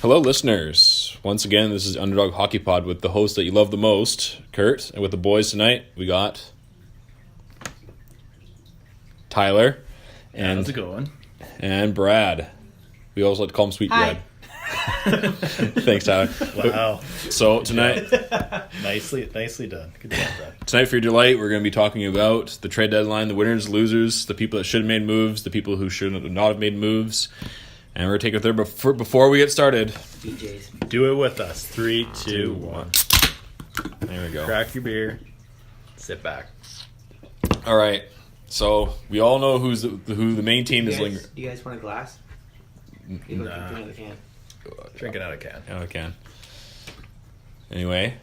Hello, listeners. Once again, this is Underdog Hockey Pod with the host that you love the most, Kurt. And with the boys tonight, we got Tyler and how's it going? And Brad. We always like to call him Sweet Hi. Brad. Thanks, Tyler. Wow. So tonight, Nicely done. Good job, Brad. tonight for your delight, we're going to be talking about the trade deadline, the winners, losers, the people that should have made moves, the people who should not have made moves. And we're going to take it there. Before we get started, DJs. Do it with us. 3, 2, 1. there we go. Crack your beer. Sit back. All right. So we all know who the main team is. Do you guys want a glass? You look Nah. at the can. Drinking out of can. Yeah, I can. Anyway.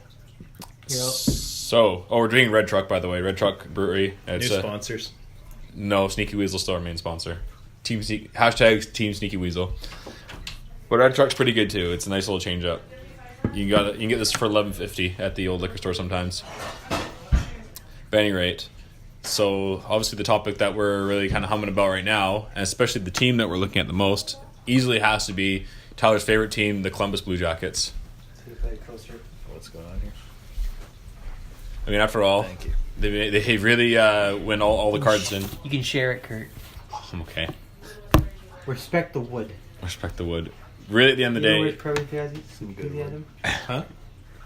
Here, I'll- So, we're drinking Red Truck, by the way. Red Truck Brewery. It's New sponsors. no, Sneaky Weasel still our main sponsor. Hashtag Team Sneaky Weasel. But Red Truck's pretty good too. It's a nice little change up. You can get this for $11.50 at the old liquor store sometimes. But at any rate, so obviously the topic that we're really kind of humming about right now, and especially the team that we're looking at the most, easily has to be Tyler's favorite team, the Columbus Blue Jackets. What's going on here? I mean, after all, Thank you. they really win all the cards in. You can share it, Kurt. I'm okay. Respect the wood. Respect the wood. Really, at the end of the day, Huh?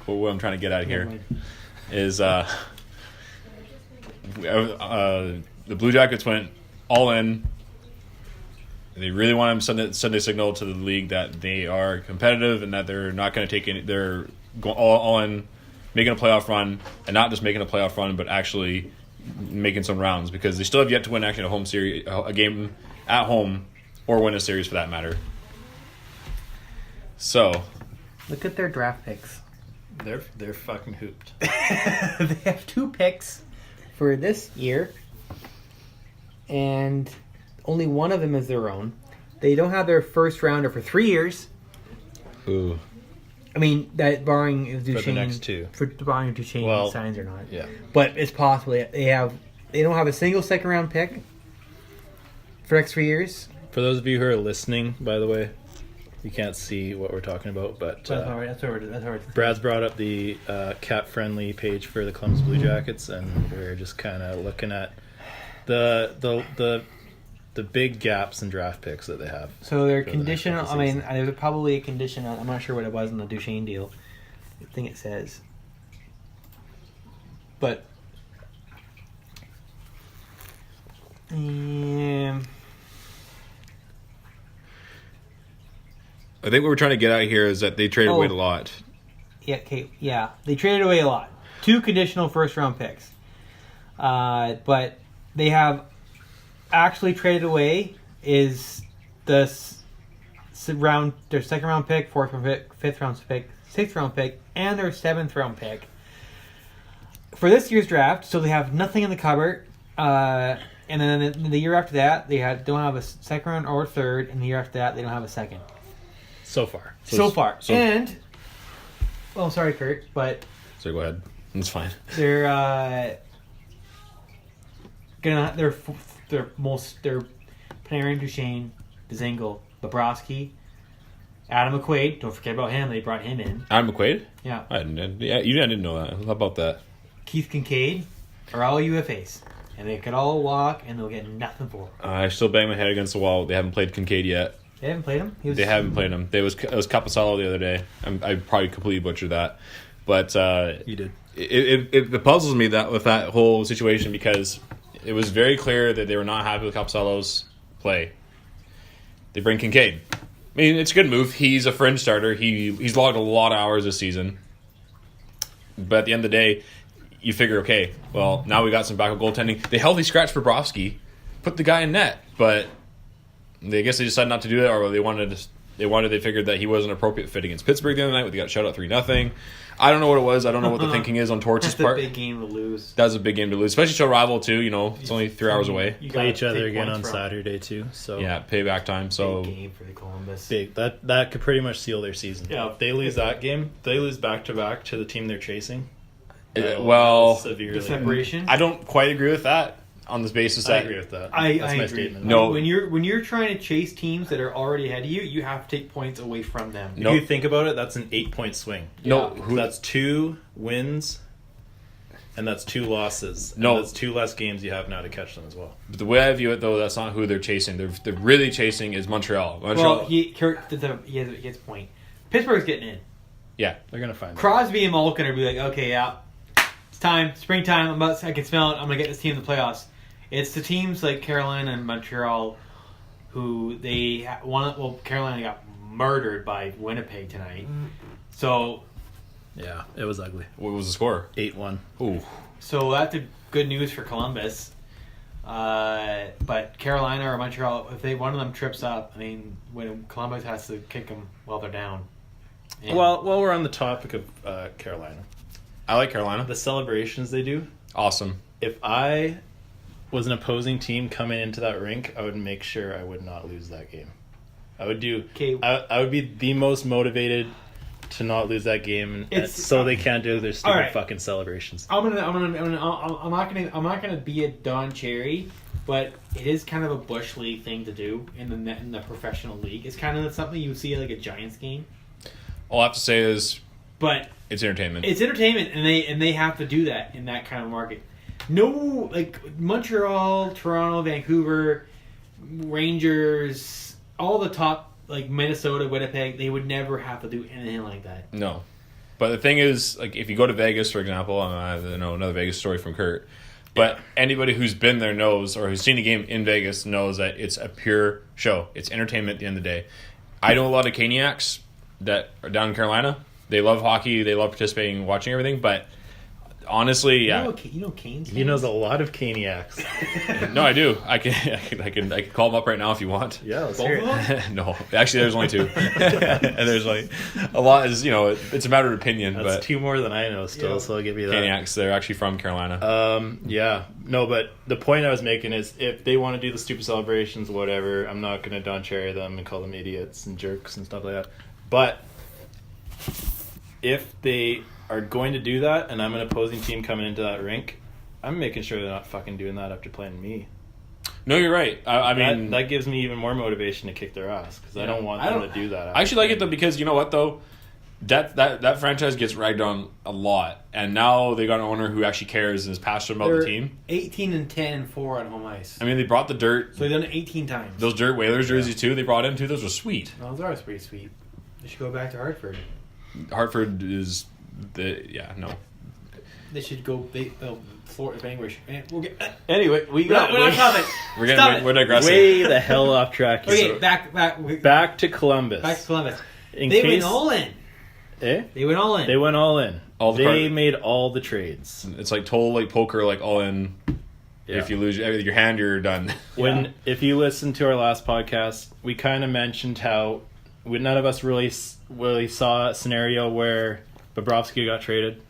what I'm trying to get at here is the Blue Jackets went all in. They really want to send a signal to the league that they are competitive and that they're not going to take any. They're going all in, making a playoff run, and not just making a playoff run, but actually making some rounds because they still have yet to win actually a home series, a game at home, or win a series for that matter. So, Look at their draft picks. They're fucking hooped. They have 2 picks for this year, and only one of them is their own. They don't have their first rounder for 3 years. ooh, I mean, that barring if Duchesne, the next 2. for barring if Duchesne signs or not. Yeah. But it's possible they don't have a single second round pick for the next 3 years. For those of you who are listening, by the way, you can't see what we're talking about, but That's hard. Brad's brought up the cat-friendly page for the Columbus Blue Jackets, and we're just kind of looking at the big gaps in draft picks that they have. So they're for the next conditional. couple I mean, seasons. there's probably a condition. I'm not sure what it was in the Duchesne deal. I think it says, but I think what we're trying to get at here is that they traded away a lot. yeah, they traded away a lot. 2 conditional first round picks, but they have actually traded away is their second round pick, 4th round pick, 5th round pick, 6th round pick, and their 7th round pick for this year's draft. So they have nothing in the cupboard. And then the year after that, they don't have a second round or third, and the year after that, they don't have a second. So far. And well, sorry, Kurt, but So go ahead. It's fine. they're they're Panarin, Duchesne, Dzingel, Bobrovsky, Adam McQuaid. Don't forget about him. They brought him in. Adam McQuaid? Yeah. I didn't know that. How about that? Keith Kincaid are all UFAs, and they could all walk, and they'll get nothing for them. I still bang my head against the wall. They haven't played Kincaid yet. They haven't played him. They haven't played him. It was Capasalo the other day. I probably completely butchered that, but You did. it puzzles me that with that whole situation because it was very clear that they were not happy with Capasalo's play. They bring Kincaid. I mean, it's a good move. He's a fringe starter. He's logged a lot of hours this season. But at the end of the day, you figure, okay, well, now we got some backup goaltending. They healthy scratched Bobrovsky, put the guy in net, but I guess they decided not to do that, or they figured that he wasn't an appropriate fit against Pittsburgh the other night. They got shut out 3-0. I don't know what it was. I don't know what the thinking is on Torts' That's part. a big game to lose. That was a big game to lose, especially to a rival too. You know, it's only 3 hours away. You Play gotta each other take again points on from Saturday too. So Yeah, payback time. So big game for the Columbus. big. That could pretty much seal their season. Yeah. If they lose that game, they lose back to back to the team they're chasing. well, severely. The separation. I don't quite agree with that. on this basis I that agree with that. I That's my agree. statement. No. when you're trying to chase teams that are already ahead of you, you have to take points away from them. If No. you think about it, that's an 8-point swing. no, Yeah. who, That's 2 wins, and that's 2 losses. And No. that's 2 less games you have now to catch them as well. but the way I view it though, that's not who they're chasing. They're really chasing is Montreal. Well, he has a point. Pittsburgh's getting in. yeah, They're gonna find it. Crosby and Malkin are be like, okay, yeah, it's time, springtime. I can smell it. I'm gonna get this team in the playoffs. It's the teams like Carolina and Montreal who Carolina got murdered by Winnipeg tonight. So Yeah, it was ugly. what was the score? 8-1. Ooh, that's a good news for Columbus. But Carolina or Montreal, if one of them trips up, I mean, when Columbus has to kick them while they're down. And Well, while we're on the topic of Carolina, I like Carolina. the celebrations they do. Awesome. If I was an opposing team coming into that rink, I would make sure I would not lose that game. I would do. Okay. I would be the most motivated to not lose that game, so they can't do their stupid Alright. fucking celebrations. I'm not gonna be a Don Cherry, but it is kind of a bush league thing to do in the professional league. It's kind of something you see at like a Giants game, All I have to say is but it's entertainment. it's entertainment, and they have to do that in that kind of market. No, like Montreal, Toronto, Vancouver, Rangers, all the top like Minnesota, Winnipeg, they would never have to do anything like that. No. But the thing is, like, if you go to Vegas, for example, I know another Vegas story from Kurt, but anybody who's been there knows, or who's seen a game in Vegas knows that it's a pure show. It's entertainment at the end of the day. I know a lot of Caniacs that are down in Carolina. They love hockey. They love participating, watching everything. But honestly, yeah. You know Canes. He knows a lot of Caniacs. No, I do. I can call them up right now if you want. Yeah, let's Both hear of it. them? No, actually, there's only 2, and there's like a lot. Is it's a matter of opinion, That's but 2 more than I know still, Yeah. so I'll give you that. Caniacs, they're actually from Carolina. Yeah. No, but the point I was making is if they want to do the stupid celebrations, whatever, I'm not going to Don Cherry them and call them idiots and jerks and stuff like that. But if they are going to do that and I'm an opposing team coming into that rink, I'm making sure they're not fucking doing that after playing me. No, you're right. I mean, that gives me even more motivation to kick their ass because I don't want them to do that. I actually like it though because you know what though, that franchise gets ragged on a lot, and now they got an owner who actually cares and is passionate about the team. 18-10-4 on home ice. I mean, they brought the dirt. So they've done it 18 times. Those dirt Whalers jerseys too. They brought in too. Those were sweet. No, those are pretty sweet. They should go back to Hartford. Hartford is no. They should go Florida. Anyway, we'll get. Anyway, We're not coming. We're digressing. way the hell off track. Okay, So, back to Columbus. to Columbus. In They case, went all in. Eh? They went all in. They went all in. They the made all the trades. It's like total like poker, like all in. Yeah. If you lose your hand, you're done. If you listen to our last podcast, we kind of mentioned how none of us really saw a scenario where Bobrovsky got traded.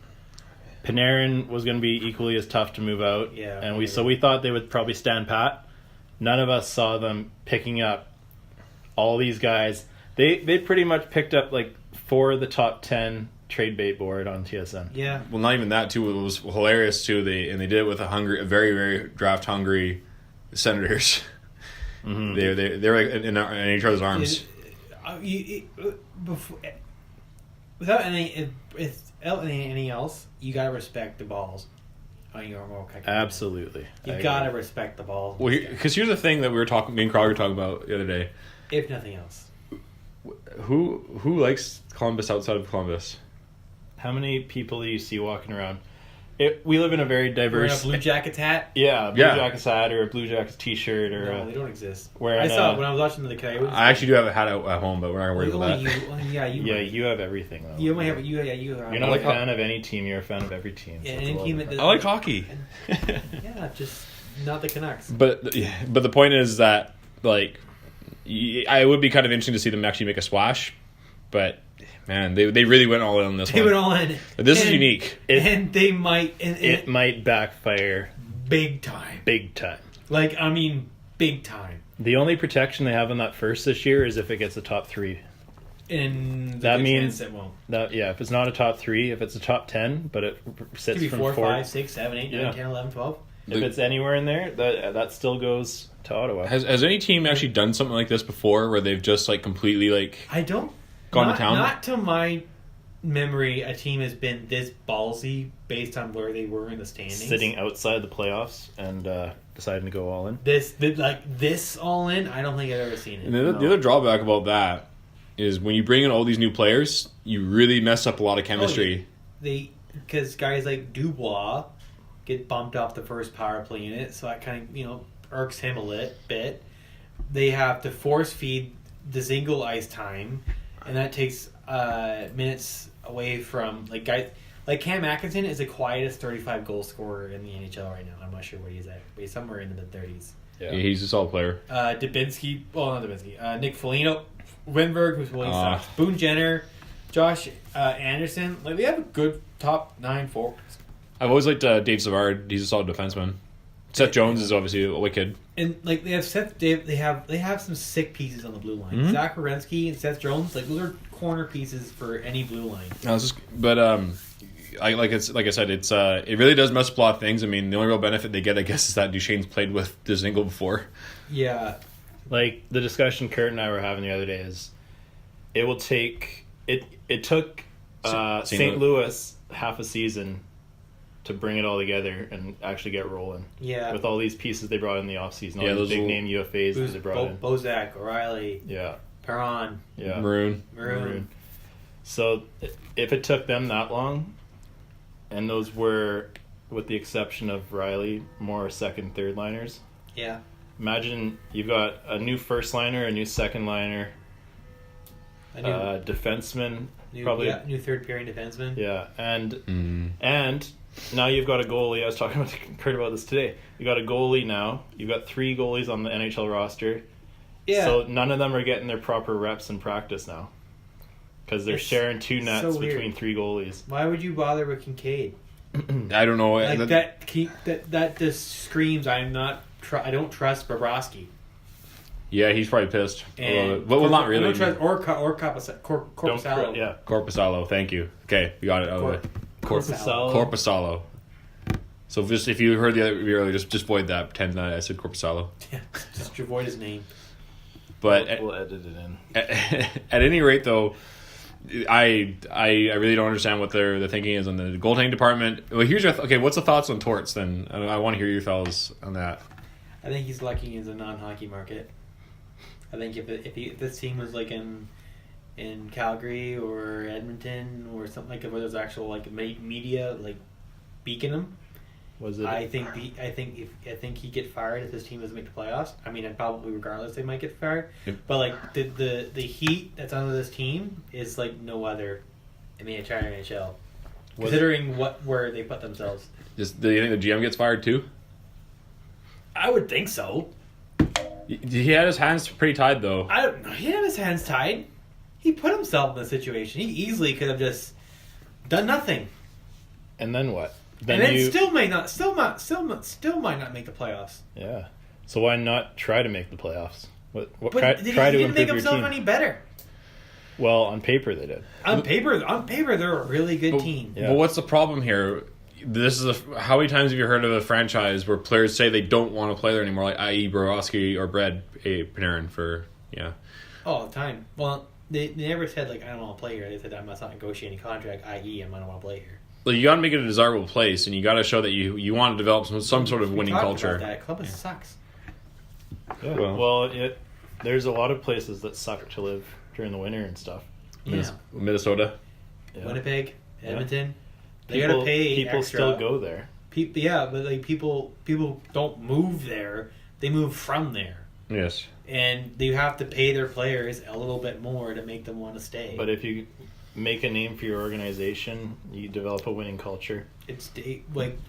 Panarin was going to be equally as tough to move out, Yeah, and we thought they would probably stand pat. None of us saw them picking up all these guys. They pretty much picked up like 4 of the top 10 trade bait board on TSN. Yeah. Well, not even that too. It was hilarious too. They did it with a very very draft hungry Senators. Mm-hmm. They're like in each other's arms. Without anything else, you gotta respect the balls on your remote control. Absolutely, You gotta respect the balls. Well, because here's the thing that we were talking. Me and Krog were talking about the other day. If nothing else. Who likes Columbus outside of Columbus? How many people do you see walking around? We live in a very Wearing diverse. a Blue Jackets hat? Yeah, Blue Jackets hat or a Blue Jackets t-shirt or. No, they don't exist. Wearing I saw it when I was watching the Coyotes. I actually do have a hat out at home, but we're not going to worry about that. You have everything though. You might have you. You're not a fan of any team. You're a fan of every team. Yeah, so it's any a team lot that I like hockey. Yeah, just not the Canucks. But the point is that like I would be kind of interesting to see them actually make a splash, but man, they really went all in on this They one. went all in. This is unique. And they might. it might backfire big time. big time. Like, I mean, big time. The only protection they have on that first this year is if it gets a top 3. And That means- it won't. If it's not a top 3, if it's a top 10, but it It sits could be from 4, 4. 5, 6, 7, 8, 9, Yeah. 10, 11, 12. if it's anywhere in there, that still goes to Ottawa. Has any team actually done something like this before, where they've just like completely like I don't gone to town? Not to my memory, a team has been this ballsy based on where they were in the standings. Sitting outside the playoffs and deciding to go all in. This all in, I don't think I've ever seen it. And the other drawback about that is when you bring in all these new players, you really mess up a lot of chemistry. Because guys like Dubois get bumped off the first power play unit, so that kind of irks him a bit. They have to force feed the single ice time, and that takes minutes away from guys like Cam Atkinson is the quietest 35 goal scorer in the NHL right now. I'm not sure what he's at, but he's somewhere in the mid-30s. Yeah, he's a solid player. Not Dubinsky. Nick Foligno, Winberg, who's really sucks. Boone Jenner, Josh Anderson. They have a good top 9 forwards. I've always liked Dave Savard. He's a solid defenseman. Seth Jones is obviously a wicked. And they have They have some sick pieces on the blue line. Mm-hmm. Zach Werenski and Seth Jones, those are corner pieces for any blue line. Like I said, it really does mess up a lot of things. I mean, the only real benefit they get, I guess, is that Duchesne's played with Dzingel before. Yeah. Like the discussion Kurt and I were having the other day is, it will take it took St. Louis half a season to bring it all together and actually get rolling. Yeah. With all these pieces they brought in the offseason, all those big name UFAs that they brought in. Bozak, O'Reilly. Yeah. Perron. Yeah. Maroon. So if it took them that long, and those were, with the exception of Riley, more second, third liners. Yeah. Imagine you've got a new first liner, a new second liner, defenseman, new third pairing defenseman. Yeah, and now you've got a goalie. I was talking to Kurt about this today. You got a goalie now. You've got 3 goalies on the NHL roster. Yeah. So none of them are getting their proper reps in practice now, because they're sharing 2 nets between 3 goalies. Why would you bother with Kincaid? I don't know. That just screams I don't trust Bobrovsky. Yeah, he's probably pissed. Well, not really. I don't trust Korpisalo. Yeah, Korpisalo. Thank you. Okay, we got it out of the way. Korpisalo. So if you heard the other earlier, just void that. Pretend that I said Korpisalo. Yeah, just avoid his name. But we'll edit it in. At any rate, though, I really don't understand what their thinking is on the goaltending department. Well, here's what's the thoughts on Torts then? I want to hear your fellas on that. I think he's lucky in the non-hockey market. I think if this team was like in Calgary or Edmonton or something like that, where there's actual media beacon him, I think he'd get fired if this team doesn't make the playoffs. I mean, and probably regardless they might get fired. Yep. But the heat that's under this team is like no other in the entire NHL, considering where they put themselves. Do you think the GM gets fired too? I would think so. He had his hands pretty tied though. I don't know. He didn't have his hands tied. He put himself in the situation. He easily could have just done nothing. And then what? Still might not make the playoffs. Yeah. So why not try to make the playoffs? He didn't make himself any better. Well, on paper they did. On paper they're a really good team. Yeah. But what's the problem here? This is how many times have you heard of a franchise where players say they don't want to play there anymore, like i.e. Borowski or Brad Panarin all the time. Well, they never said I don't want to play here. They said I'm not negotiating a contract, i.e. I don't want to play here. Well, you got to make it a desirable place, and you got to show that you want to develop some sort of winning culture. About that. Columbus sucks. Yeah. Well, there's a lot of places that suck to live during the winter and stuff. Yeah. Minnesota, Winnipeg, Edmonton. They gotta pay. People extra. still go there. But people don't move there. They move from there. Yes. And they have to pay their players a little bit more to make them want to stay. But if you make a name for your organization, you develop a winning culture. It's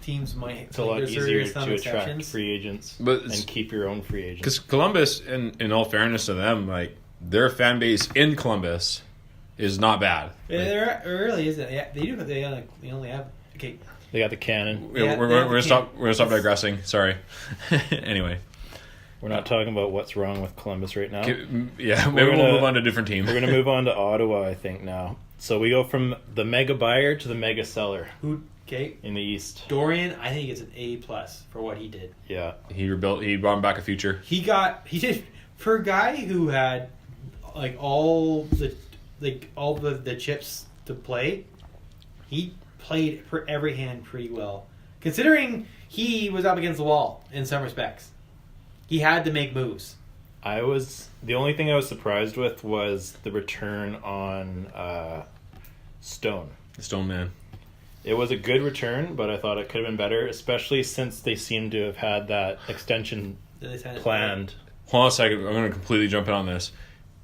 teams might. It's a lot easier to attract free agents and keep your own free agents. Because Columbus, in all fairness to them, their fan base in Columbus is not bad. There really isn't. Yeah, they do. They only have. Okay. They got the cannon. We're gonna stop. We're gonna stop digressing. Sorry. Anyway. We're not talking about what's wrong with Columbus right now. Yeah, maybe we'll move on to a different team. We're going to move on to Ottawa, I think, now. So we go from the mega buyer to the mega seller. Who Okay. in the East. Dorian, I think it's an A+ for what he did. Yeah. He rebuilt. He brought him back a future. He did for a guy who had like all the chips to play. He played for every hand pretty well, considering he was up against the wall in some respects. He had to make moves. The only thing I was surprised with was the return on Stone. The Stone Man. It was a good return, but I thought it could have been better, especially since they seem to have had that extension planned. Hold on a second. I'm going to completely jump in on this.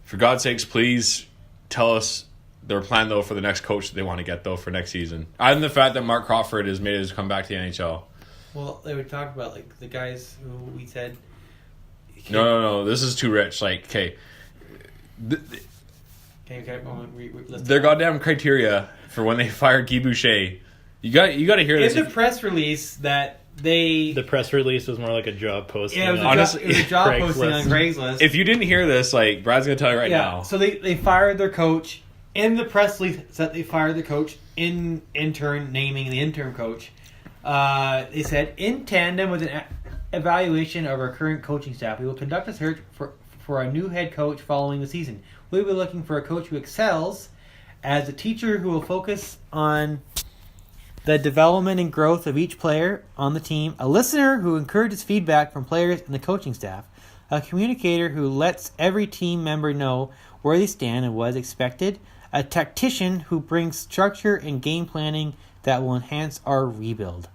For God's sakes, please tell us their plan, though, for the next coach that they want to get, though, for next season. Other than the fact that Mark Crawford has made his comeback to the NHL. Well, they would talk about like the guys who we said. No. This is too rich. Like, okay. Their goddamn criteria for when they fired Guy Boucher. You got to hear this. In the press release that the press release was more like a job posting. Yeah, it was a job posting on Craigslist. If you didn't hear this, like, Brad's going to tell you right now. So they fired their coach. In the press release that they fired the coach, naming the interim coach, they said, in tandem with an evaluation of our current coaching staff, we will conduct a search for a new head coach following the season. We'll be looking for a coach who excels as a teacher who will focus on the development and growth of each player on the team, a listener who encourages feedback from players and the coaching staff, a communicator who lets every team member know where they stand and what is expected, a tactician who brings structure and game planning that will enhance our rebuild.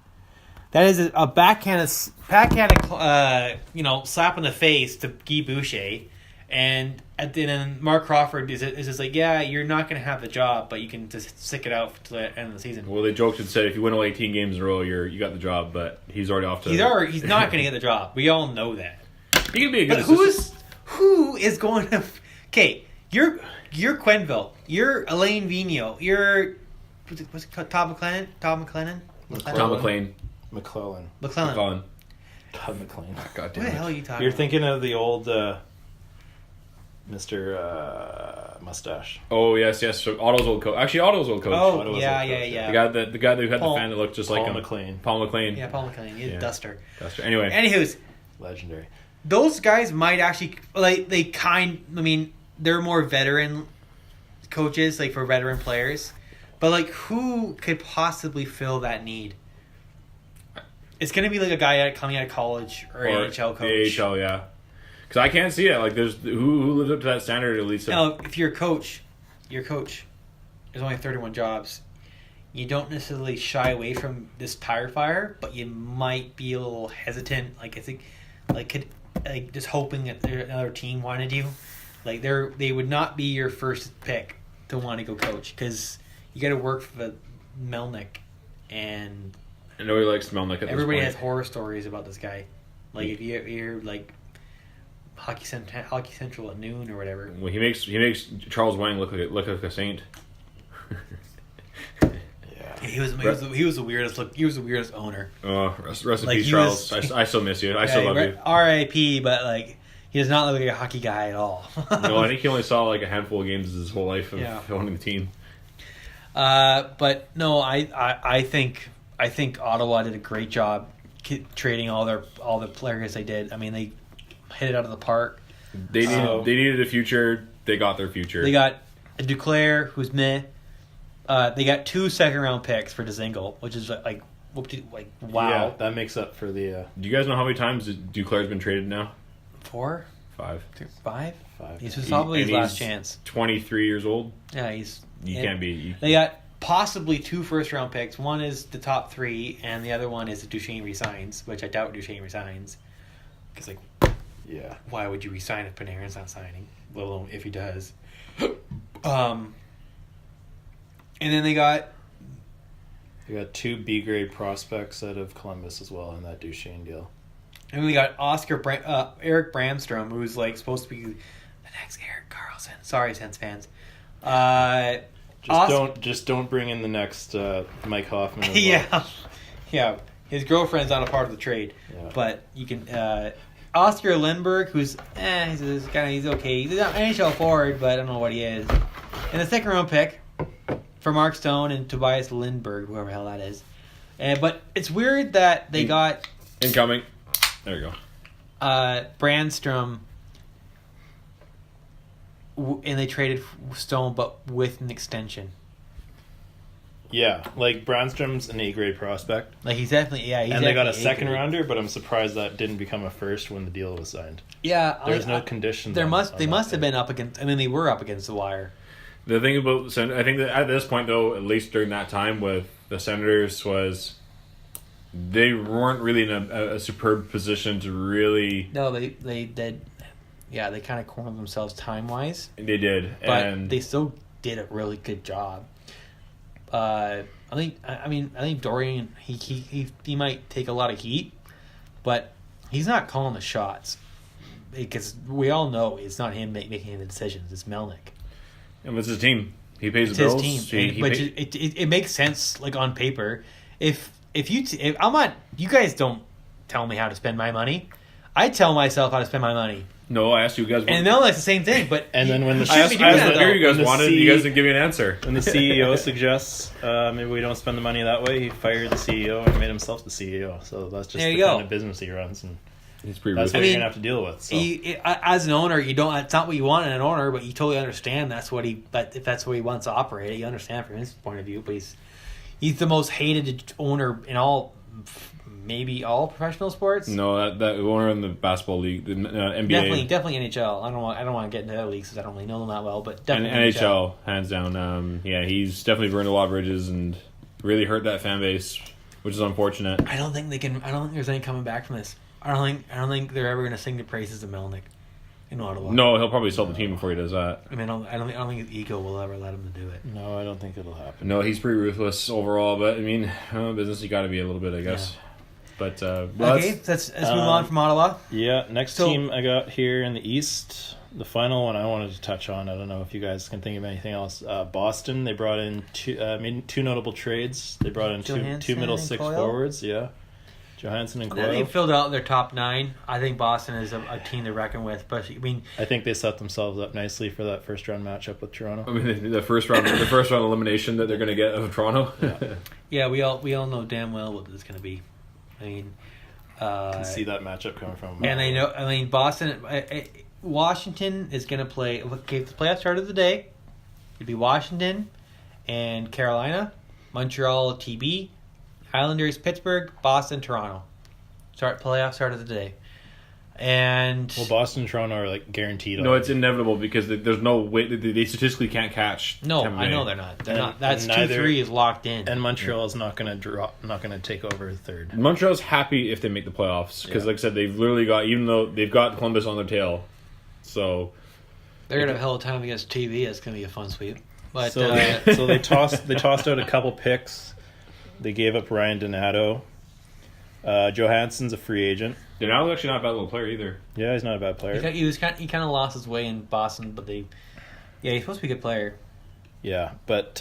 That is a backhanded slap in the face to Guy Boucher, and then Mark Crawford is just like, yeah, you're not going to have the job, but you can just stick it out to the end of the season. Well, they joked and said if you win all 18 games in a row, you got the job, but he's already off to. He's not going to get the job. We all know that. He can be a good. But who is going to? Okay, you're Quenneville. You're Elaine Vigneault. You're what's it called? Todd McLennan. Tom McLean. McClellan. McClellan. Todd McLean. God damn What the it. hell are you talking You're about? thinking of the old Mr. Mustache. Oh yes. So Otto's old coach. Actually, Otto's old coach. Oh, Otto was yeah. The guy who had Paul- the fan that looked just like Paul him. McLean. Paul McLean. Yeah, Paul McLennan. He's a duster. Anyway. Anywho's, Legendary. those guys might actually they're more veteran coaches, like for veteran players. But like, who could possibly fill that need? It's gonna be like a guy coming out of college or AHL coach. AHL, yeah. Because I can't see it. Like, there's who lives up to that standard at least. Now, if you're a coach, there's only 31 jobs. You don't necessarily shy away from this tire fire, but you might be a little hesitant. Like, I think, just hoping that another team wanted you. Like, they would not be your first pick to want to go coach, because you got to work for the Melnick, and nobody likes Melnick at everybody this has point. horror stories about this guy. Like, if you're like Hockey Central at noon or whatever. Well, he makes Charles Wang look like a saint. Yeah. He was the weirdest look. He was the weirdest owner. Oh, rest in Like, peace, he Charles. was- I still miss you. I still love you. R.I.P. But like, he does not look like a hockey guy at all. No, I think he only saw like a handful of games his whole life of owning the team. But no, I think Ottawa did a great job trading all the players they did. I mean, they hit it out of the park. They needed a future. They got their future. They got a Duclair, who's meh. They got 2 second-round picks for Dzingel, which is like wow. Yeah, that makes up for the... Do you guys know how many times Duclair's been traded now? 4? 5. 5? 5. This was probably his last he's chance. 23 years old. Yeah, Can't be. They got possibly 2 first-round picks. One is the top 3, and the other one is if Duchesne resigns, which I doubt Duchesne resigns. Because, like, Yeah. why would you resign if Panarin's not signing? Let alone if he does. And then they got... You got 2 B-grade prospects out of Columbus as well in that Duchesne deal. And we got Eric Bramstrom, who's like supposed to be the next Eric Carlson. Sorry, Sens fans. Just don't bring in the next Mike Hoffman. As well. Yeah. His girlfriend's not a part of the trade, Yeah. but you can. Oscar Lindberg, who's he's okay. He's an NHL forward, but I don't know what he is. And the second round pick for Mark Stone and Tobias Lindberg, whoever the hell that is. But it's weird that they got Incoming. There you go. Brandstrom, and they traded Stone, but with an extension. Yeah, like Brandstrom's an A-grade prospect. Like he's definitely And they got a definitely second A-grade. rounder, but I'm surprised that didn't become a first when the deal was signed. Yeah, There's no conditions. They on must that have thing. been up against. I mean, they were up against the wire. The thing about I think that at this point, though, at least during that time with the Senators, was they weren't really in a superb position to really. No, they did. Yeah, they kind of cornered themselves time wise, They did, but and they still did a really good job. I think Dorian he might take a lot of heat, but he's not calling the shots because we all know it's not him making the decisions. It's Melnick. and it's his team. He pays It's the his bills. team, but it makes sense like on paper. If I'm not, you guys don't tell me how to spend my money. I tell myself how to spend my money, no, I asked you guys. and Melnick's the same thing. But And then when the I asked shouldn't be doing that, what you though. guys wanted. You guys didn't give me an answer. When the CEO suggests maybe we don't spend the money that way, he fired the CEO and made himself the CEO. So that's just There the you kind go. of business he runs, and He's pretty that's ruthless. what I you're mean, gonna have to deal with. So. As an owner, you don't. It's not what you want in an owner, but you totally understand that's what he. But if that's what he wants to operate, you understand from his point of view. But he's the most hated owner in maybe all professional sports. No, that owner in the basketball league, the NBA, Definitely NHL. I don't want to get into other leagues because I don't really know them that well. But and definitely NHL, hands down. Yeah, he's definitely burned a lot of bridges and really hurt that fan base, which is unfortunate. I don't think there's any coming back from this. I don't think they're ever going to sing the praises of Melnick in Ottawa. No, he'll probably sell the team before he does that. I mean, I don't think his ego will ever let him do it. No, I don't think it'll happen. No, he's pretty ruthless overall, but I mean, business you got to be a little bit, I guess. But well, Okay, let's move on from Ottawa. Yeah, next So- team I got here in the East. The final one I wanted to touch on. I don't know if you guys can think of anything else. Boston. They brought in made two notable trades. They brought in two Johansson middle and six Coyle? forwards. Yeah, Johansson and They Coyle. filled out their top 9. I think Boston is a team to reckon with. But I mean, I think they set themselves up nicely for that first round matchup with I Toronto. mean, the first round elimination that they're going to get of Toronto. yeah, we all know damn well what it's going to be. I mean, I can see that matchup coming from. and I know. I mean, Boston, Washington is going to play. Okay, if the playoffs started today, it'd be Washington and Carolina, Montreal, TB, Islanders, Pittsburgh, Boston, Toronto. Playoffs started today, and Well, Boston and Toronto are like guaranteed. No, it's inevitable because there's no way they statistically can't catch. no, Tampa I Bay. know they're not. They're And- not. That's and neither- 2-3 is locked in. and Montreal is not going to take over third. Montreal's happy if they make the playoffs because, Yeah. like I said, they've literally got, even though they've got Columbus on their tail, so They're gonna have a hell of a time against TV. It's gonna be a fun sweep. But So they tossed out a couple picks. They gave up Ryan Donato. Johansson's a free agent. Donaldo's actually not a bad little player either. Yeah, he's not a bad player. he kind of lost his way in Boston, but he's supposed to be a good player. Yeah, but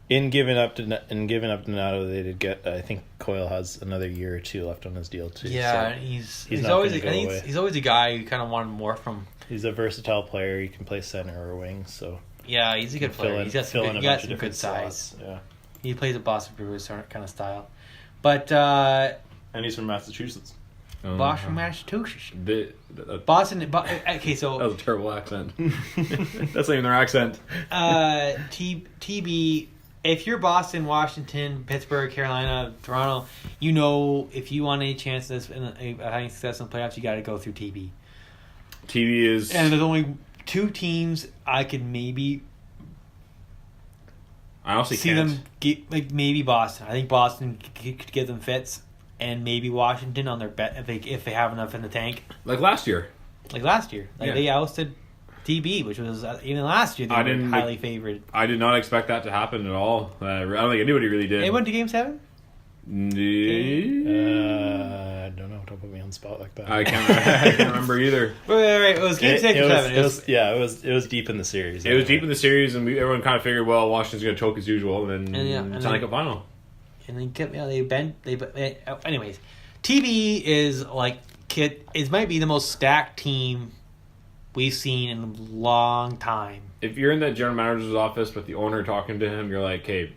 in giving up Donato, they did get. I think Coyle has another year or two left on his deal too. Yeah, so he's not always gonna go away. he's always a guy who kind of wanted more from. he's a versatile player. He can play center or wing, so Yeah, he's a good player. He's got some good, a he got bunch some of good different size. slots. Yeah, He plays a Boston Bruins kind of style. But and he's from Massachusetts. Boston from Massachusetts. That Boston. Okay, so was a terrible accent. That's not even their accent. TB. If you're Boston, Washington, Pittsburgh, Carolina, Toronto, you know if you want any chances of having success in the playoffs, you got to go through TB. TV is. And there's only 2 teams I could maybe I honestly see can't. them get, like maybe Boston. I think Boston could give them fits, and maybe Washington on their bet if they have enough in the tank, Like last year. like last year. Like Yeah. they ousted TB, which was even last year they I were didn't- highly favored. I did not expect that to happen at all. I don't think anybody really did. They went to Game 7. I don't know. Don't put me on the spot like that. I can't remember either. Right. It was Game 6 or 7. It was deep in the series. It was deep in the series, and everyone kind of figured, well, Washington's going to choke as usual, and then And it's then- like a final. And they kept, anyways, TB is it might be the most stacked team we've seen in a long time. If you're in that general manager's office with the owner talking to him, you're like, hey,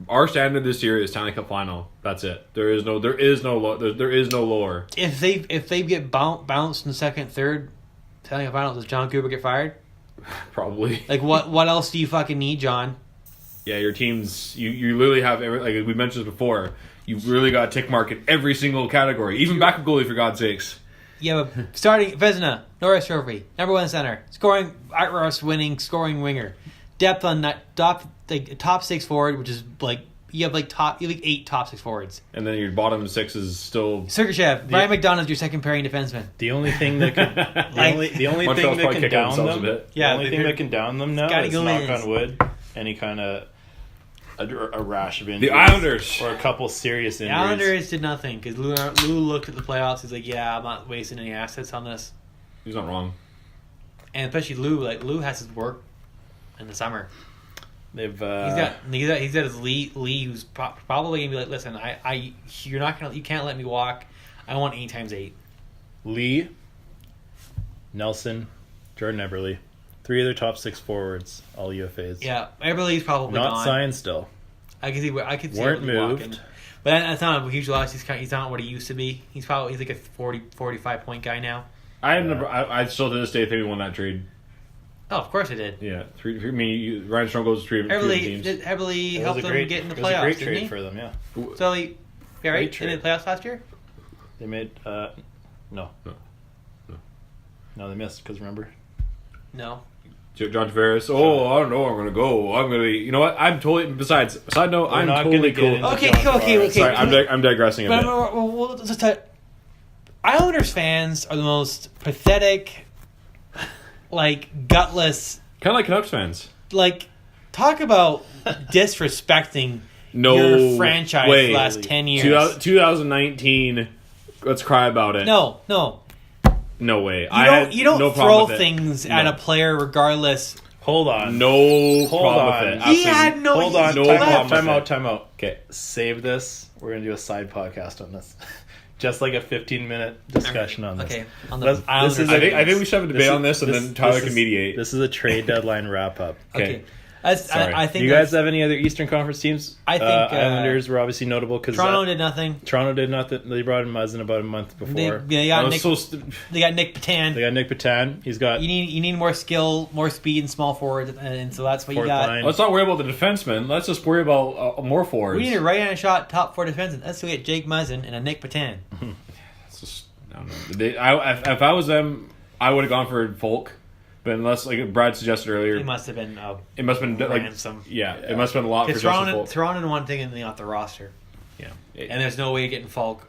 Our standard this year is Stanley Cup final. That's it. There is no lower. If they get bounced in the second, third Stanley Cup finals, does John Cooper get fired? Probably. Like what else do you fucking need, John? Yeah, your teams. You literally have like we mentioned this before. You've really got a tick mark in every single category, even backup goalie for God's sakes. Yeah, but starting Vezina, Norris Trophy, #1 center, scoring, winning, scoring winger, depth on that top 6 forward, which is like you have 8 top 6 forwards, and then your bottom 6 is still Sergachev, Brian McDonough's your second pairing defenseman. The only thing that could the only thing that can down them, the only thing that can down them now is knock on wood, any kind of a rash of injuries. The Islanders. Or a couple serious injuries. The Islanders did nothing because Lou looked at the playoffs. He's like, yeah, I'm not wasting any assets on this. He's not wrong. And especially Lou. Like, Lou has his work in the summer. They've he's got his Lee who's probably going to be like, listen, you can't let me walk. I want 8 times 8. Lee, Nelson, Jordan Eberle. 3 of their top 6 forwards, all UFAs. Yeah, Eberle's probably not gone. signed still. I could see weren't moved. Walking. But that's not a huge loss. He's not what he used to be. He's like a 45 point guy now. I still to this day think we won that trade. Oh, of course I did. Yeah, Ryan Strome goes to 3 teams. Eberle helped them get in the playoffs. It was a great trade for them, yeah. So right? They made the playoffs last year. They made no, they missed because remember. No. John Tavares. Oh, I don't know where I'm going to go. I'm going to be... You know what? I'm totally... Besides, side note, I'm totally cool. Okay. Sorry, I'm digressing a bit. We'll just Islanders fans are the most pathetic, gutless... Kind of like Canucks fans. Talk about disrespecting your franchise the last 10 years. 2019, let's cry about it. No. No way. You don't throw things at a player regardless. Hold on. No problem with it. He had no... Hold on. Time out. Okay. Save this. We're going to do a side podcast on this. Just like a 15-minute discussion on this. Okay. I think we should have a debate on this, and then Tyler can mediate. This is a trade deadline wrap-up. Okay. I think. Do you guys have any other Eastern Conference teams? I think Islanders were obviously notable because Toronto did nothing. They brought in Muzzin about a month before. They got Nick Patan. He's got. You need more skill, more speed, and small forward, and so that's what you got. Line. Let's not worry about the defensemen. Let's just worry about more forwards. We need a right-hand shot top 4 defensemen. Let's get Jake Muzzin and a Nick Patan. I don't know. If I was them, I would have gone for Volk. But unless, like Brad suggested earlier, it must have been ransom. It must have been a lot for Justin Folk. Toronto and one thing and off the roster. Yeah, and there's no way of getting Falk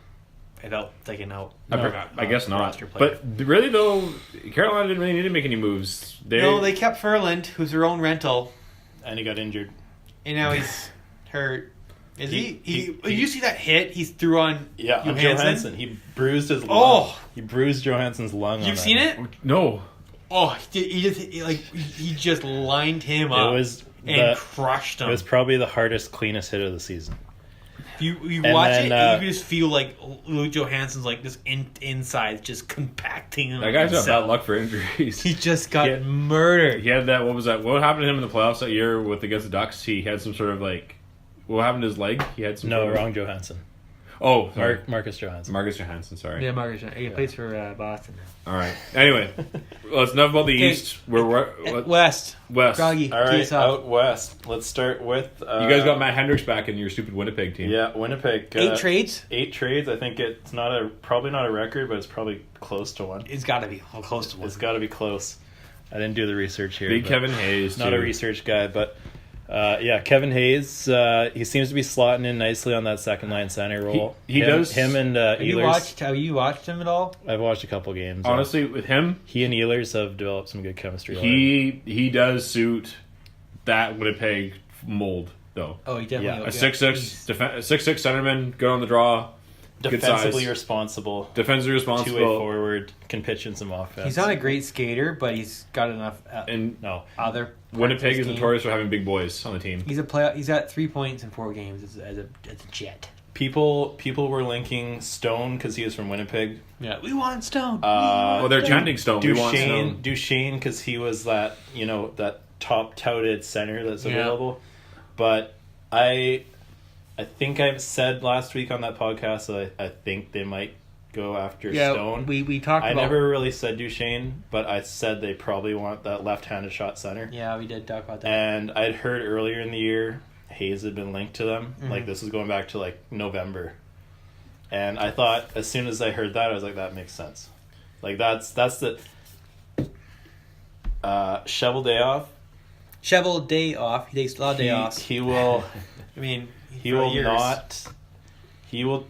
without taking out. I guess not. But really, though, Carolina didn't really need to make any moves. They kept Ferland, who's their own rental, and he got injured, and now he's hurt. Did you see that hit he threw on Johansson? He bruised his lung. Oh, he bruised Johansson's lung. You've seen it? No. Oh, he just lined him up and crushed him. It was probably the hardest, cleanest hit of the season. You watch it, and you just feel like Luke Johansson's this inside just compacting him. That guy's got bad luck for injuries. He just got murdered. He had that. What was that? What happened to him in the playoffs that year against the Ducks? He had some sort of what happened to his leg? He had some. No, wrong Johansson. Oh, Marcus Johansson. Marcus Johansson, sorry. Yeah, Marcus Johansson. He plays for Boston now. All right. Anyway, let's enough about the East. West. Groggy. All right, out West. Let's start with... you guys got Matt Hendricks back in your stupid Winnipeg team. Yeah, Winnipeg. 8 trades? 8 trades. I think it's probably not a record, but it's probably close to one. It's got to be close to one. It's got to be close. I didn't do the research here. Big Kevin Hayes, not a research guy, but... Kevin Hayes, he seems to be slotting in nicely on that second line center role. He does. Him and Ehlers. Have you watched him at all? I've watched a couple games. Honestly, with him, he and Ehlers have developed some good chemistry. He does suit that Winnipeg mold, though. Oh, he definitely. A 6'6", 6'6" centerman, good on the draw. Defensively responsible. Two-way forward, can pitch in some offense. He's not a great skater, but he's got enough. Other. Winnipeg is notorious for having big boys on the team. He's a player. He's got 3 points in 4 games as a Jet. People were linking Stone because he was from Winnipeg. Yeah, we want Stone. They're chanting Stone. We want Stone. Duchesne because he was that that top touted center that's available. But I think I've said last week on that podcast that I think they might go after Stone. We talked I about... never really said Duchesne, but I said they probably want that left-handed shot center. Yeah, we did talk about that. And I'd heard earlier in the year Hayes had been linked to them. Mm-hmm. Like, this is going back to, like, November. And I thought, as soon as I heard that, I was like, that makes sense. Like, that's the... Shovel day off. Shovel day off. He takes a lot of day offs. He will... I mean, He will not... He will...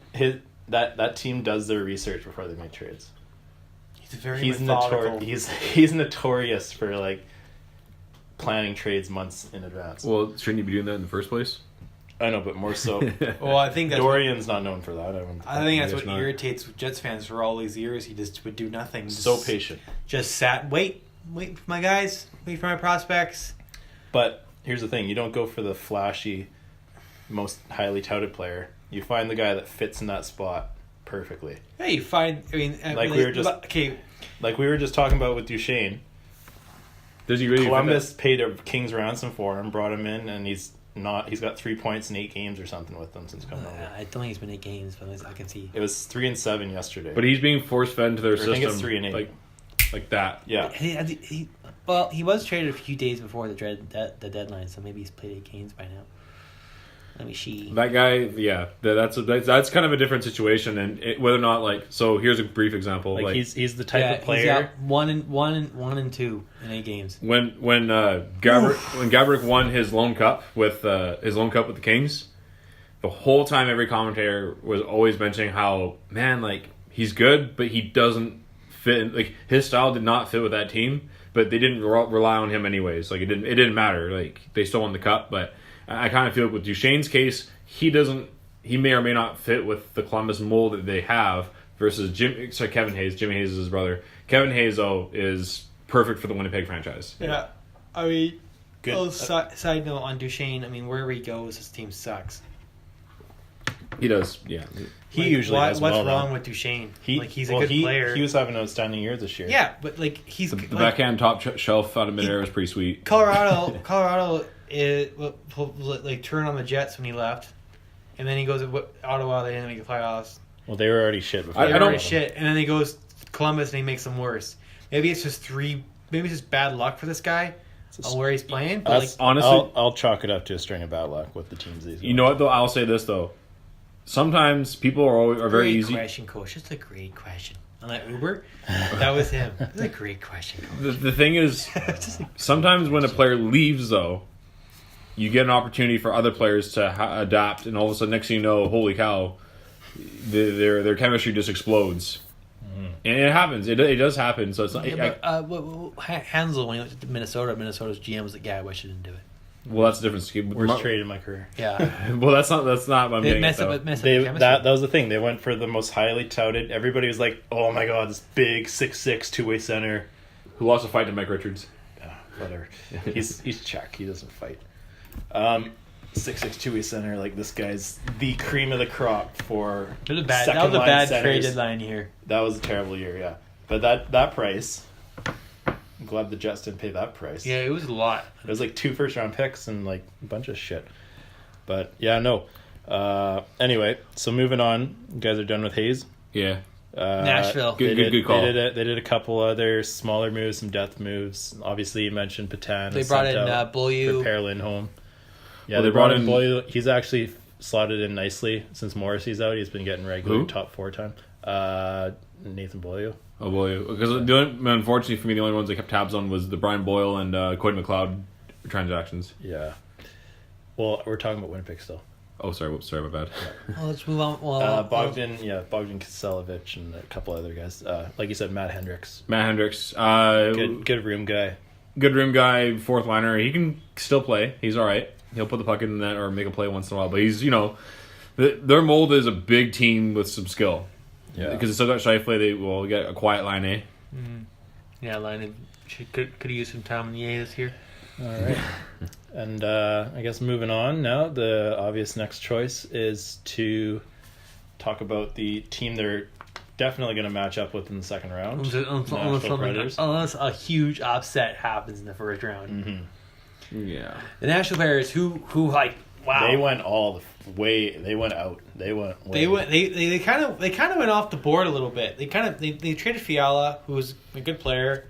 That team does their research before they make trades. He's very methodical. He's notorious for, like, planning trades months in advance. Well, shouldn't you be doing that in the first place? I know, but more so. Well, I think that's Dorian's not known for that. I think that's what irritates Jets fans for all these years. He just would do nothing. So patient. Just sat, wait for my guys, wait for my prospects. But here's the thing: you don't go for the flashy, most highly touted player. You find the guy that fits in that spot perfectly. Yeah, you find. I mean, like we were just okay. Like we were just talking about with Duchesne. Does he really? Columbus paid a king's ransom for him, brought him in, and he's got 3 points in 8 games or something with them since coming over. I don't think it's been 8 games, but I can see. It was 3 and 7 yesterday. But he's being force fed into their system. I think it's 3 and 8. Like that. Yeah. He was traded a few days before the deadline, so maybe he's played 8 games by now. Let me see. That guy, yeah, that's kind of a different situation, and whether or not like. So here's a brief example. Like he's the type of player. He's got 1 and 2 in 8 games. When Gabrick won his lone cup with the Kings, the whole time every commentator was always mentioning how like he's good, but he doesn't fit. Like his style did not fit with that team, but they didn't rely on him anyways. Like it didn't matter. Like they still won the cup, but. I kind of feel with Duchesne's case, he may or may not fit with the Columbus mold that they have versus Kevin Hayes. Jimmy Hayes is his brother. Kevin Hayes, though, is perfect for the Winnipeg franchise. Yeah. I mean, good. Side note on Duchesne, I mean, wherever he goes, his team sucks. He does, yeah. He usually does well. What's wrong with Duchesne? He's a good player. He was having an outstanding year this year. Yeah, but like he's the backhand top shelf out of midair was pretty sweet. Colorado. It like turned on the Jets when he left, and then he goes to Ottawa. They didn't make the playoffs. Well, they were already shit before. They were already shit, and then he goes to Columbus and he makes them worse. Maybe it's just bad luck for this guy on where he's playing. But like, honestly, I'll chalk it up to a string of bad luck with the teams these. You know what though? I'll say this though. Sometimes people are very easy. Great question, Coach. It's a great question. On that Uber, that was him. It's a great question, Coach. The thing is, sometimes when a player leaves though. You get an opportunity for other players to adapt, and all of a sudden, next thing you know, holy cow, their chemistry just explodes, and it happens. It does happen. So it's not. Hansel, when he went to Minnesota's GM was like, "Yeah, I wish I didn't do it." Well, that's the difference. Worst trade in my career. Yeah. Well, that's not what I'm getting at, though. That was the thing. They went for the most highly touted. Everybody was like, "Oh my god, this big 6'6" two-way center who lost a fight to Mike Richards." Whatever. He's Czech. He doesn't fight. 6'6" two-way center, like this guy's the cream of the crop for that was a bad trade deadline year. That was a terrible year, yeah. But that price, I'm glad the Jets didn't pay that price. Yeah, it was a lot. It was like 2 first-round picks and like a bunch of shit. But yeah, no. Anyway, so moving on. You guys are done with Hayes? Yeah. Nashville. Good call. They did a couple other smaller moves, some depth moves. Obviously, you mentioned Patan. They brought in Beaulieu. For Per Lindholm. Yeah, they brought in Beaulieu. He's actually slotted in nicely since Morrissey's out. He's been getting regular top 4 time. Nathan Beaulieu. Oh, Beaulieu. Because unfortunately for me, the only ones I kept tabs on was the Brian Boyle and Cody McLeod transactions. Yeah. Well, we're talking about Winnipeg still. Oh, sorry, my bad. Well, let's move on. Bogdan Kiselevich and a couple other guys. Like you said, Matt Hendricks. Good room guy. Good room guy, fourth liner. He can still play. He's all right. He'll put the puck in the net or make a play once in a while. But he's, their mold is a big team with some skill. Yeah. Because it's still got Scheifele, they will get a quiet line A. Mm-hmm. Yeah, line A could have used some time in the A this year. All right. And I guess moving on now, the obvious next choice is to talk about the team they're definitely going to match up with in the second round. Unless a huge upset happens in the first round. Mm-hmm. Yeah. The Nashville Predators, who like Wow. They went all the way. They went out. They went. They kind of went off the board a little bit. They traded Fiala, who was a good player.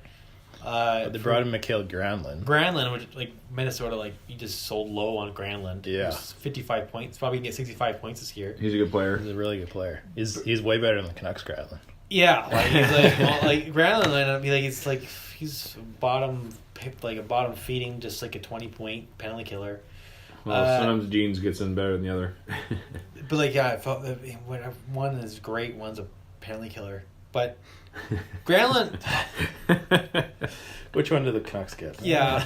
They brought in Mikhail Granlund, which like Minnesota, like you just sold low on Granlund. Yeah, 55 points. Probably gonna get 65 points this year. He's a good player. He's a really good player. He's way better than the Canucks Granlund. Yeah, like he's like like Granlund might be like he's a bottom feeding, just like a 20-point penalty killer. Well, sometimes Jeans gets in better than the other. But like, yeah, I felt that one is great, one's a penalty killer. But Granlund, which one did the Canucks get? Yeah,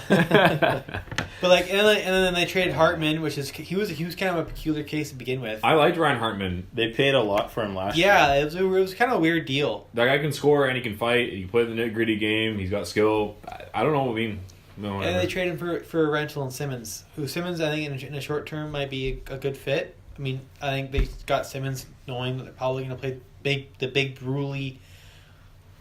but like, and then they traded Hartman, which is he was kind of a peculiar case to begin with. I liked Ryan Hartman. They paid a lot for him last year. Yeah, it was kind of a weird deal. That guy can score and he can fight. He can play the nitty-gritty game. He's got skill. I don't know. I mean, no. And they traded him for a rental and Simmons, who Simmons I think in the short term might be a good fit. I mean, I think they got Simmons knowing that they're probably going to play the big bruly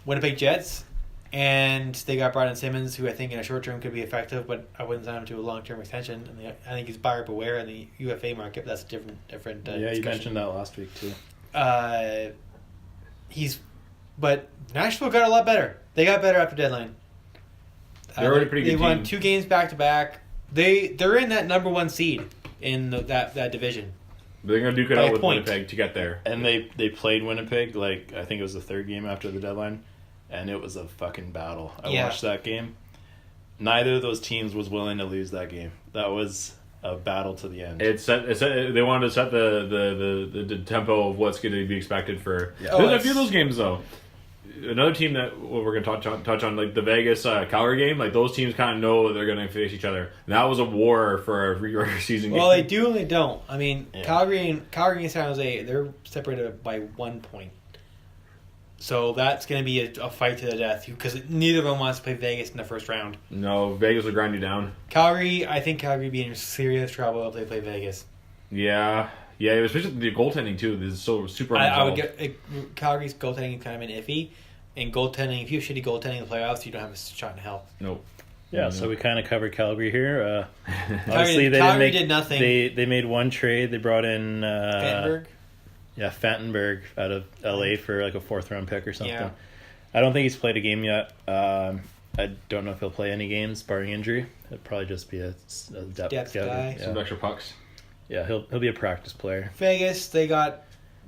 Winnipeg Jets, and they got Brandon Simmons, who I think in a short term could be effective, but I wouldn't sign him to a long term extension. And I think he's buyer beware in the UFA market. But that's a different. Yeah, discussion. You mentioned that last week too. But Nashville got a lot better. They got better after deadline. They're already pretty good. They won 2 games back to back. They're in that number 1 seed in that division. They're going to duke it out with Winnipeg to get there. And they played Winnipeg, like, I think it was the 3rd game after the deadline, and it was a fucking battle. I watched that game. Neither of those teams was willing to lose that game. That was a battle to the end. They wanted to set the tempo of what's going to be expected for... Yeah. There's a few of those games, though. Another team that we're going to touch on, like the Vegas Calgary game, like those teams kind of know that they're going to face each other. And that was a war for a regular season game. Well, they do and they don't. I mean, yeah. Calgary and San Jose, they're separated by 1 point. So that's going to be a fight to the death because neither of them wants to play Vegas in the first round. No, Vegas will grind you down. I think Calgary would be in serious trouble if they play Vegas. Yeah, especially the goaltending too. This is so super. I would get Calgary's goaltending kind of been iffy, and goaltending. If you have shitty goaltending in the playoffs, you don't have a shot in hell. Nope. Yeah, so we kind of covered Calgary here. Obviously, Calgary did nothing. They made one trade. They brought in Vandenberg. Yeah, Fantenberg out of LA for like a 4th-round pick or something. Yeah. I don't think he's played a game yet. I don't know if he'll play any games barring injury. It'll probably just be a depth guy. Some extra pucks. Yeah, he'll be a practice player. Vegas, they're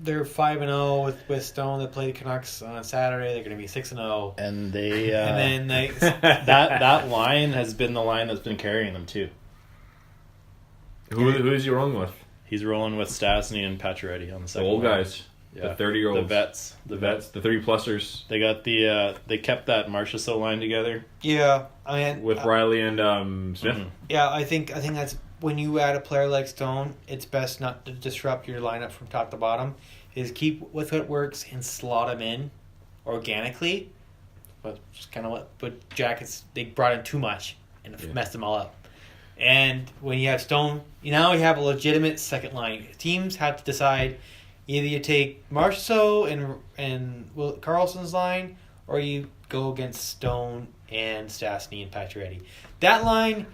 5-0 with Stone. They played the Canucks on Saturday. They're going to be 6-0. And they and then that line has been the line that's been carrying them too. Who is he rolling with? He's rolling with Stastny and Pacioretty on the second. The old line. guys, yeah. the 30-year-olds, the vets, the 30-plussers. They got they kept that Marchessault line together. Yeah, I mean, with Riley and Smith. Mm-hmm. Yeah, I think that's when you add a player like Stone, it's best not to disrupt your lineup from top to bottom. Is keep with what works and slot them in organically. But just kind of but Jackets they brought in too much and messed them all up. And when you have Stone, now you have a legitimate second line. Teams have to decide either you take Marchessault and Carlson's line, or you go against Stone and Stastny and Pacioretty. That line,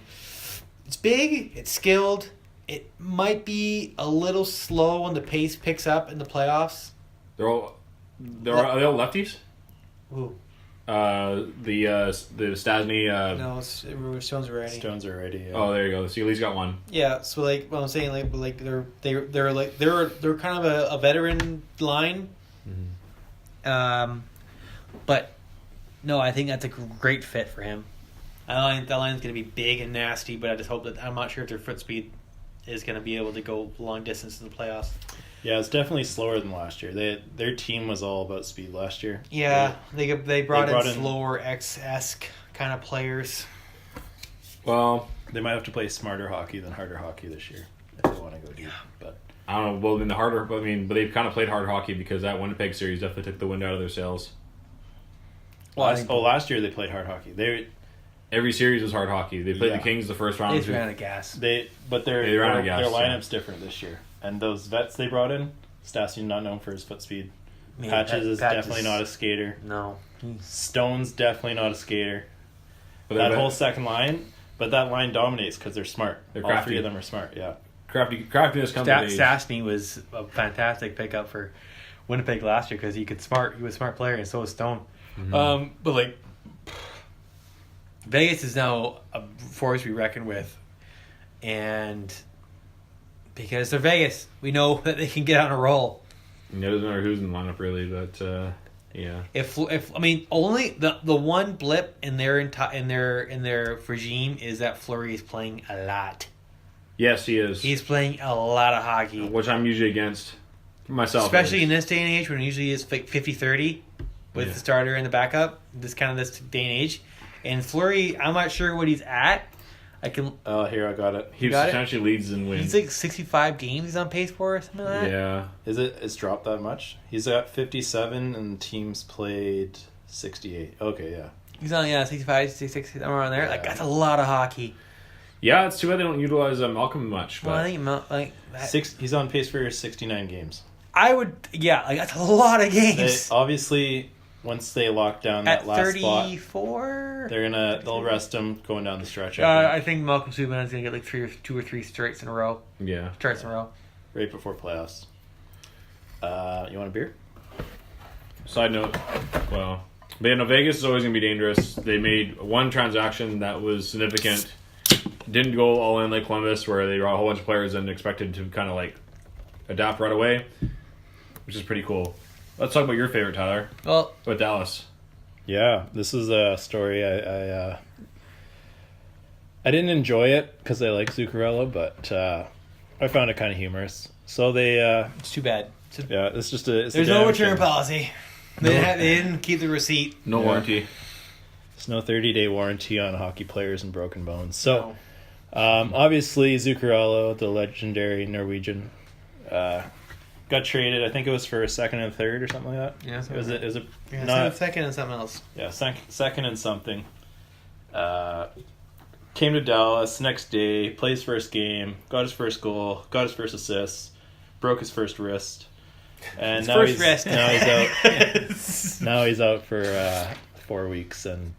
it's big, it's skilled. It might be a little slow when the pace picks up in the playoffs. Are they all lefties? Ooh. The Stastny. No, Stones are ready. Stones are ready. Yeah. Oh, there you go. So at least got one. Yeah. So like, what I'm saying, like they're kind of a veteran line. Mm-hmm. But no, I think that's a great fit for him. That line's going to be big and nasty, but I just hope that I'm not sure if their foot speed is going to be able to go long distance in the playoffs. Yeah, it's definitely slower than last year. Their team was all about speed last year. Yeah, they brought in slower X-esque kind of players. Well, they might have to play smarter hockey than harder hockey this year if they want to go deep. But I don't know. Well, but they've kind of played hard hockey because that Winnipeg series definitely took the wind out of their sails. Last year they played hard hockey. Every series was hard hockey. They played the Kings the first round. They ran out of gas. Their lineup's different this year. And those vets they brought in, Stastny not known for his foot speed. Patches is definitely not a skater. No. Stone's definitely not a skater. But that whole second line, but that line dominates because they're smart. All 3 of them are smart, yeah. Craftiness comes with age. Stastny was a fantastic pickup for Winnipeg last year because he was a smart player, and so was Stone. Mm-hmm. But like, Vegas is now a force we reckon with, and because they're Vegas, we know that they can get on a roll. It doesn't matter who's in the lineup really, but yeah. If I mean only the one blip in their regime is that Fleury is playing a lot. Yes, he is. He's playing a lot of hockey, which I'm usually against myself. especially in this day and age when it usually is 50-30 with the starter and the backup. This day and age, and Fleury, I'm not sure what he's at. I can. Here I got it. He got it? essentially leads in wins. He's like 65 games he's on pace for or something like that. Yeah. It's dropped that much? He's at 57 and teams played 68. Okay, yeah. He's on 65, 66, somewhere around there. Yeah. Like that's a lot of hockey. Yeah, it's too bad they don't utilize Malcolm much. But Well, I think like that, He's on pace for 69 games. I would like that's a lot of games. Obviously, once they lock down that At last spot, 34, they'll rest him going down the stretch. I think Malcolm Subban's gonna get like 2 or 3 straights in a row. yeah. Starts in a row. Right before playoffs. You want a beer? Side note, well, but yeah, no, Vegas is always going to be dangerous. They made one transaction that was significant. Didn't go all in like Columbus, where they brought a whole bunch of players and expected to kind of like adapt right away, which is pretty cool. Let's talk about your favorite, Tyler. Well, About Dallas. Yeah, this is a story I didn't enjoy it because I like Zuccarello, but I found it kind of humorous. So they it's too bad. yeah, it's just a. It's a There's no damn return shame. policy. They didn't keep the receipt. No Yeah. warranty. There's no 30-day warranty on hockey players and broken bones. So obviously Zuccarello, the legendary Norwegian, got traded. I think it was for a second and third or something like that. Yeah, It was a Yeah, not second and something else. yeah second and something. Came to Dallas next day, plays first game, got his first goal, got his first assist, broke his first wrist, and His now first he's wrist. now he's out. Now he's out for 4 weeks, and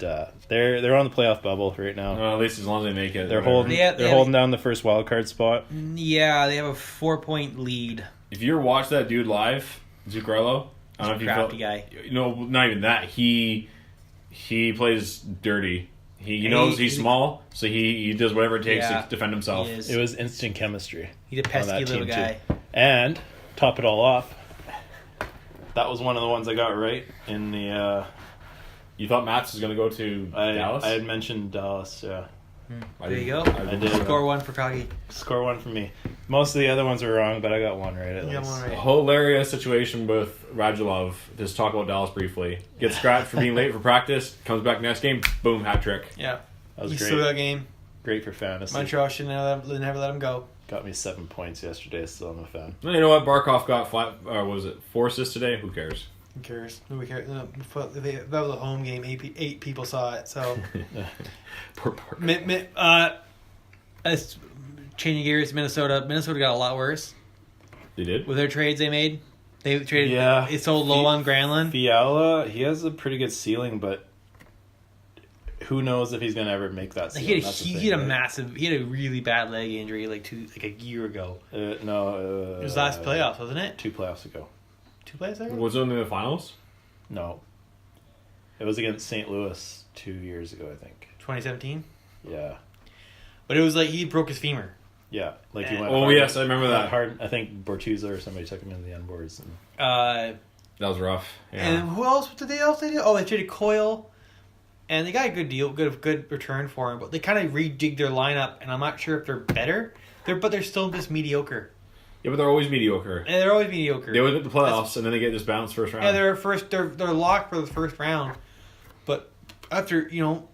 they're on the playoff bubble right now. Well, at least as long as they make it. They're whatever. holding They have- holding down the first wild card spot. Yeah, they have a 4-point lead. If you ever watch that dude live, Zuccarello, I don't know if you Crafty felt, guy. No, not even that. He plays dirty. He knows he's small, so he does whatever it takes Yeah, to defend himself. He is. It was instant chemistry. He's a pesky on that little team, guy. too. And top it all off, that was one of the ones I got right in the. You thought Mats was going to go to Dallas? I had mentioned Dallas. Yeah, I There you didn't- go. I did. Score one for Froggy. Score one for me. Most of the other ones were wrong, but I got one right at You least. got one right. Hilarious situation with Radulov. Just talk about Dallas briefly. Gets scratched for being late for practice. Comes back next game. Boom, hat trick. Yeah. That was He great. still that game. Great for fantasy. Montreal should never let him go. Got me 7 points yesterday. Still I'm a fan. Well, you know what? Barkov got what was it? 4 assists today. Who cares? Who cares? Nobody cares. No, that was a home game. 8 people saw it. So, Poor Barkov. as changing gears, Minnesota got a lot worse They did. with their trades they made. They traded. Yeah. It's sold low on Granlund. Fiala, he has a pretty good ceiling, but who knows if he's gonna ever make that ceiling? He had a really bad leg injury like a year ago. It It was last playoffs, wasn't it? 2 playoffs ago. 2 playoffs ago. Was it in the finals? No, it was against St. Louis 2 years ago, I think. 2017. Yeah, But it was like he broke his femur. yeah. Like he And- went. Oh hard. yes, I remember that. Hard. I think Bortuzzo or somebody took him into the end boards. And That was rough. Yeah. And who else did they do? Oh, they traded Coyle, and they got a good deal, good return for him. But they kind of rejigged their lineup, and I'm not sure if they're better. They're still just mediocre. Yeah, but they're always mediocre. And they're always mediocre. They always get the playoffs, and then they get just bounced first round. Yeah, they're locked for the first round. But after you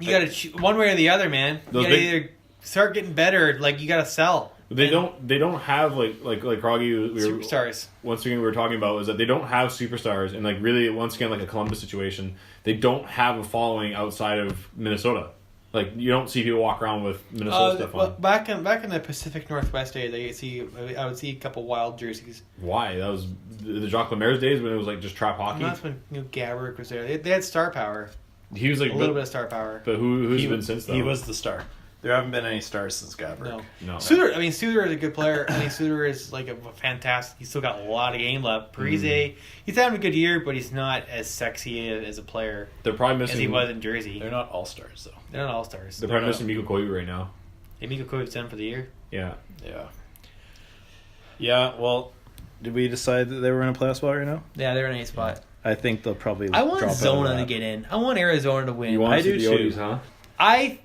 got to choose one way or the other, man. You Those got to big- either start getting better, like you got to sell. They don't have like Croggy. Superstars. Once again, we were talking about is that they don't have superstars, and like really once again like a Columbus situation, they don't have a following outside of Minnesota. Like you don't see people walk around with Minnesota stuff Well, on. back in the Pacific Northwest days, I would see a couple wild jerseys. Why? That was the Jacques Lemaire days when it was like just trap And hockey. that's when Gabrick was there. They had star power, He was like a little bit of star power. But who's he been since then? He was the star. There haven't been any stars since Gabrick. No. Suter is a good player. I think Suter is like a fantastic. He's still got a lot of game left. Parise, he's having a good year, but he's not as sexy as a player They're probably as missing. he was in Jersey. They're not all stars though. They're not all stars. They're probably missing Mikko Koivu right now. Hey, Mikko Koivu's done for the year. Yeah. Yeah. Well, did we decide that they were in a playoff spot right now? Yeah, they're in a spot. I think they'll probably. I want drop out of Zona to that. get in. I want Arizona to win. You want I to do see the too. O's, huh?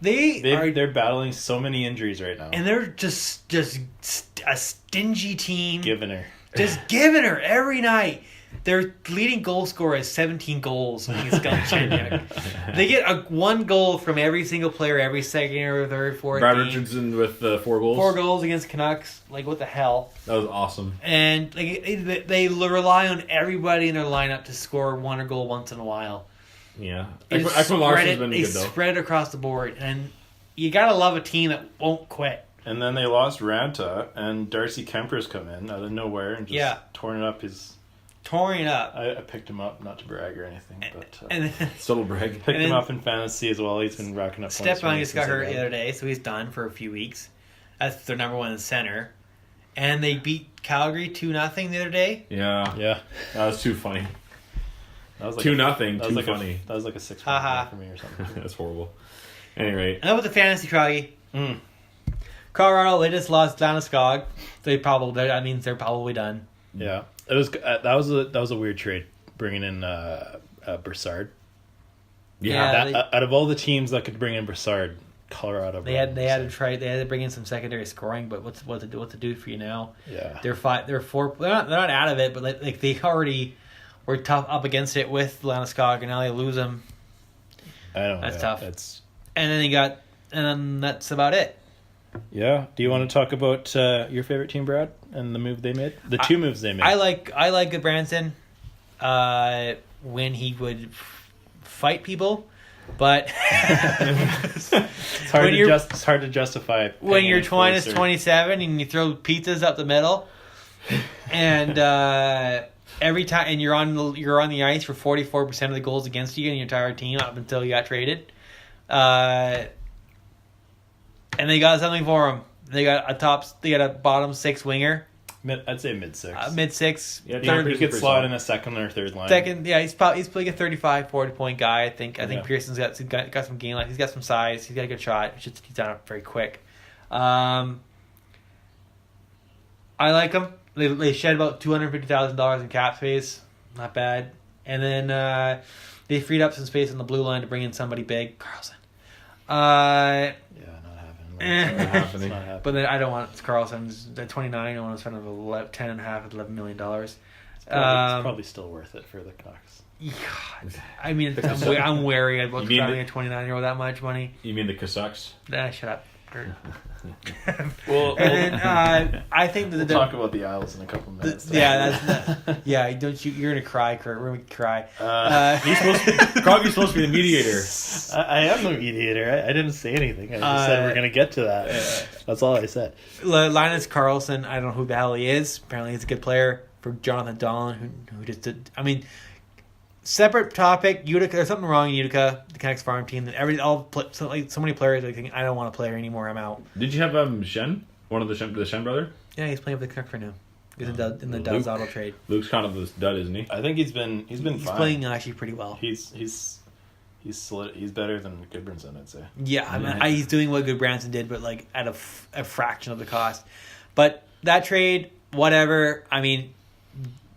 They're battling so many injuries right now. And they're just a stingy team. Giving her. Just giving her every night. Their leading goal scorer is 17 goals against Galchenyuk. They get one goal from every single player every second or third, fourth Brad game. Richardson with 4 goals. 4 goals against Canucks. Like, what the hell? That was awesome. And like, they rely on everybody in their lineup to score one goal once in a while. Yeah. They Ekman Larsson's been they good, though. spread it across the board. And you got to love a team that won't quit. And then they lost Ranta, and Darcy Kemper's come in out of nowhere and just torn it up his... Touring it up. I picked him up, not to brag or anything, but... And then Subtle brag. picked him up in fantasy as well. He's been racking up points. Stepan just got hurt the other day, so he's done for a few weeks. That's their number one center. And they beat Calgary 2-0 the other day. Yeah. Yeah. That was too funny. That was like 2-0, that was too like funny. That was like a 6 Haha. for me or something. That's horrible. Anyway. And with the fantasy Croggy. Mm. Colorado, they just lost Landeskog. That means they're probably done. Yeah. It was that was a weird trade, bringing in Brassard. Out of all the teams that could bring in Brassard, Colorado. They had to bring in some secondary scoring, but what to do for you now? Yeah. They're 4. They're not out of it, but like they already were tough up against it with Landeskog, and now they lose him. I don't know. That's tough. It's And then that's about it. yeah. Do you want to talk about your favorite team, Brad, and the move they made? The two moves they made. I like Goodbranson when he would fight people, but it's hard to justify when you're paying -27 closer. and you throw pizzas up the middle, and every time and you're on the ice for 44% of the goals against you in your entire team up until you got traded, and they got something for him. They got a bottom 6 winger. I'd say mid-6. Mid-6. Yeah, He could slot in a second or third line. Second, yeah, he's probably like a 35, 40-point guy. I think Yeah. Pearson's got some game. Like he's got some size. He's got a good shot. He's done it very quick. I like him. They shed about $250,000 in cap space. Not bad. And then they freed up some space on the blue line to bring in somebody big, Carlson. Yeah, not happening. Not happening. It's not happening. But then I don't want Carlson at 29. I want to spend $10.5 to $11 million. It's probably still worth it for the Canucks. God. I mean, I'm wary about spending a 29-year-old that much money. You mean the Cossacks? Shut up. Well, And then I think that we'll talk about the Isles in a couple minutes. yeah. Don't you? You're gonna cry, Kurt. We're gonna cry. Croggy's supposed to be the mediator. I am the mediator. I didn't say anything. I just said we're gonna get to that. That's all I said. Linus Carlson. I don't know who the hell he is. Apparently, he's a good player. For Jonathan Dolan, who just did. I mean, separate topic. Utica. There's something wrong in Utica, the Canucks farm team. That so many players are thinking, I don't want to play here anymore. I'm out. Did you have Shen? One of the Shen brother? Yeah, he's playing with the Canucks right now. He's in the Dubs auto trade. Luke's kind of the stud, isn't he? I think he's been He's fine. playing actually pretty well. He's solid. He's better than Goodbranson, I'd say. Yeah, I mean, he's doing what Goodbranson did, but like at a fraction of the cost. But that trade, whatever. I mean,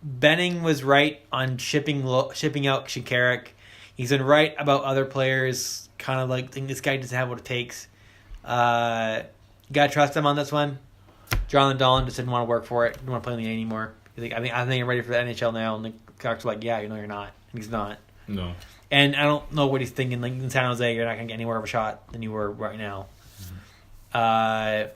Benning was right on shipping out Shinkarik. He's been right about other players. Kind of like think this guy doesn't have what it takes. You gotta trust him on this one. Jonathan Dolan just didn't want to work for it. Didn't want to play in the A anymore. I think I'm ready for the NHL now. And the Canucks are like, yeah, you're not. And he's not. No. And I don't know what he's thinking. Like in San Jose, you're not gonna get any more of a shot than you were right now. Mm-hmm.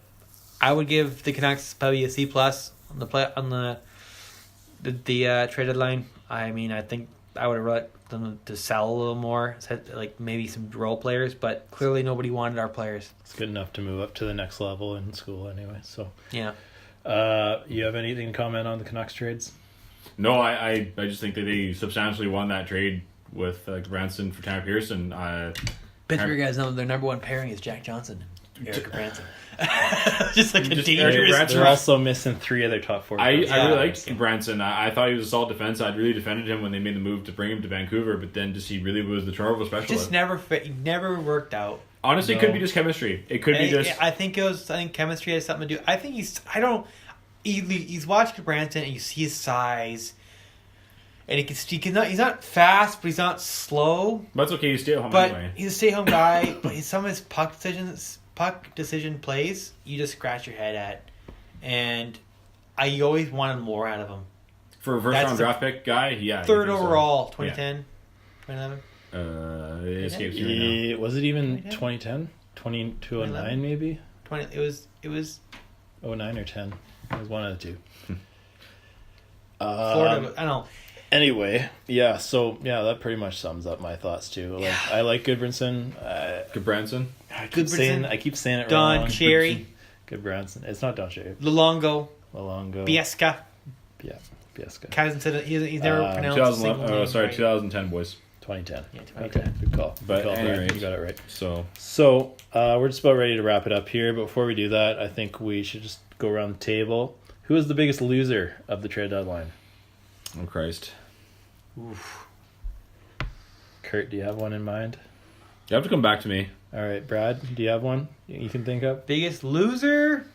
I would give the Canucks probably a C+ on the trade deadline. I mean, I think I would have let them to sell a little more, like maybe some role players, but clearly nobody wanted our players. It's good enough to move up to the next level in school anyway. So yeah. You have anything to comment on the Canucks trades? No, I just think that they substantially won that trade with Branson for Tanner Pearson. Pittsburgh guys know their number one pairing is Jack Johnson. Eric Branson. Just like a Just dangerous. Eric Branson. They're also missing 3 of their top 4. I guys. really liked Branson. I thought he was a solid defense. I'd really defended him when they made the move to bring him to Vancouver, but then just he really was the turnover specialist. Just never fit. He never worked out. Honestly, it could be just chemistry. It could be just. I think chemistry has something to do. I think he's watching Branson and you see his size, and he's not fast, but he's not slow. But it's okay. You stay at home But anyway. he's a stay-home guy. But some of his puck decision plays, you just scratch your head at, and I always wanted more out of him. For a first-round draft pick guy, yeah. Third overall, 2010, 2011. It escapes me right Was it even 2010? 2009 maybe? 20. It was 09 or 10. It was one of the two. Florida. I don't know. Anyway, yeah, so that pretty much sums up my thoughts too. Like, I like Goodbranson. Goodbranson. I keep saying it Don wrong. Cherry. Goodbranson. It's not Don Cherry. Lalongo. Biesca. Biesca. Biesca. Hasn't said it. He's never pronounced a single name. 2010, boys. 2010. Yeah, 2010. Okay, good call. But Good call, anyway, Brad. You got it right. So We're just about ready to wrap it up here. But before we do that, I think we should just go around the table. Who is the biggest loser of the trade deadline? oh Christ, Kurt, do you have one in mind? you have to come back to me. All right, Brad, do you have one you can think of? Biggest loser?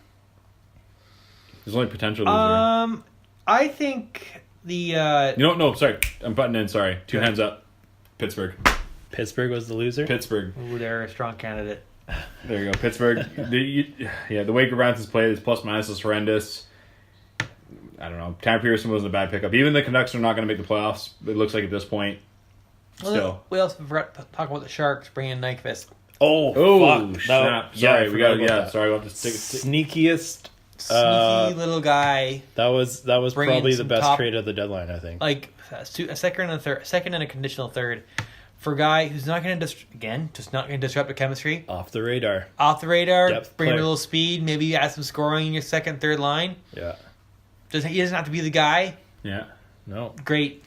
There's only potential loser. I think the No, sorry, I'm butting in. Sorry, two hands up. Pittsburgh. Pittsburgh was the loser? Pittsburgh. ooh, they're a strong candidate. There you go, Pittsburgh. The way Branson's played, his plus minus is horrendous. I don't know. Tanner Pearson wasn't a bad pickup. Even the Canucks are not going to make the playoffs. It looks like at this point. Still. We also forgot to talk about the Sharks bringing in Nyquist. Oh, fuck. Snap. Sorry, we got. Yeah, sorry. We'll have to take Sneakiest. Sneaky little guy, That was Bringing probably the some best top- trade of the deadline, I think. like a second and a third, second and a conditional third, for a guy who's not going to just not going to disrupt the chemistry. Off the radar. Off the radar, Depth bring him a player. little speed, maybe add some scoring in your second, third line. Yeah. He doesn't have to be the guy. Yeah. No. Great.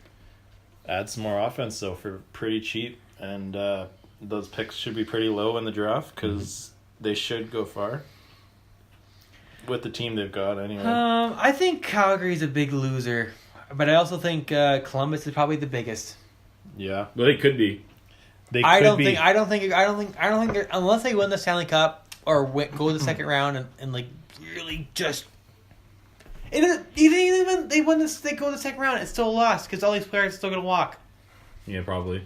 Add some more offense, though, for pretty cheap. And those picks should be pretty low in the draft because they should go far. With the team they've got, anyway. I think Calgary's a big loser, but I also think Columbus is probably the biggest. Yeah. Well, they could be. They I could don't be. think they're, unless they win the Stanley Cup or go to the second round and like really just. Even they win this, they go to the second round. It's still a loss because all these players are still gonna walk. Yeah, probably.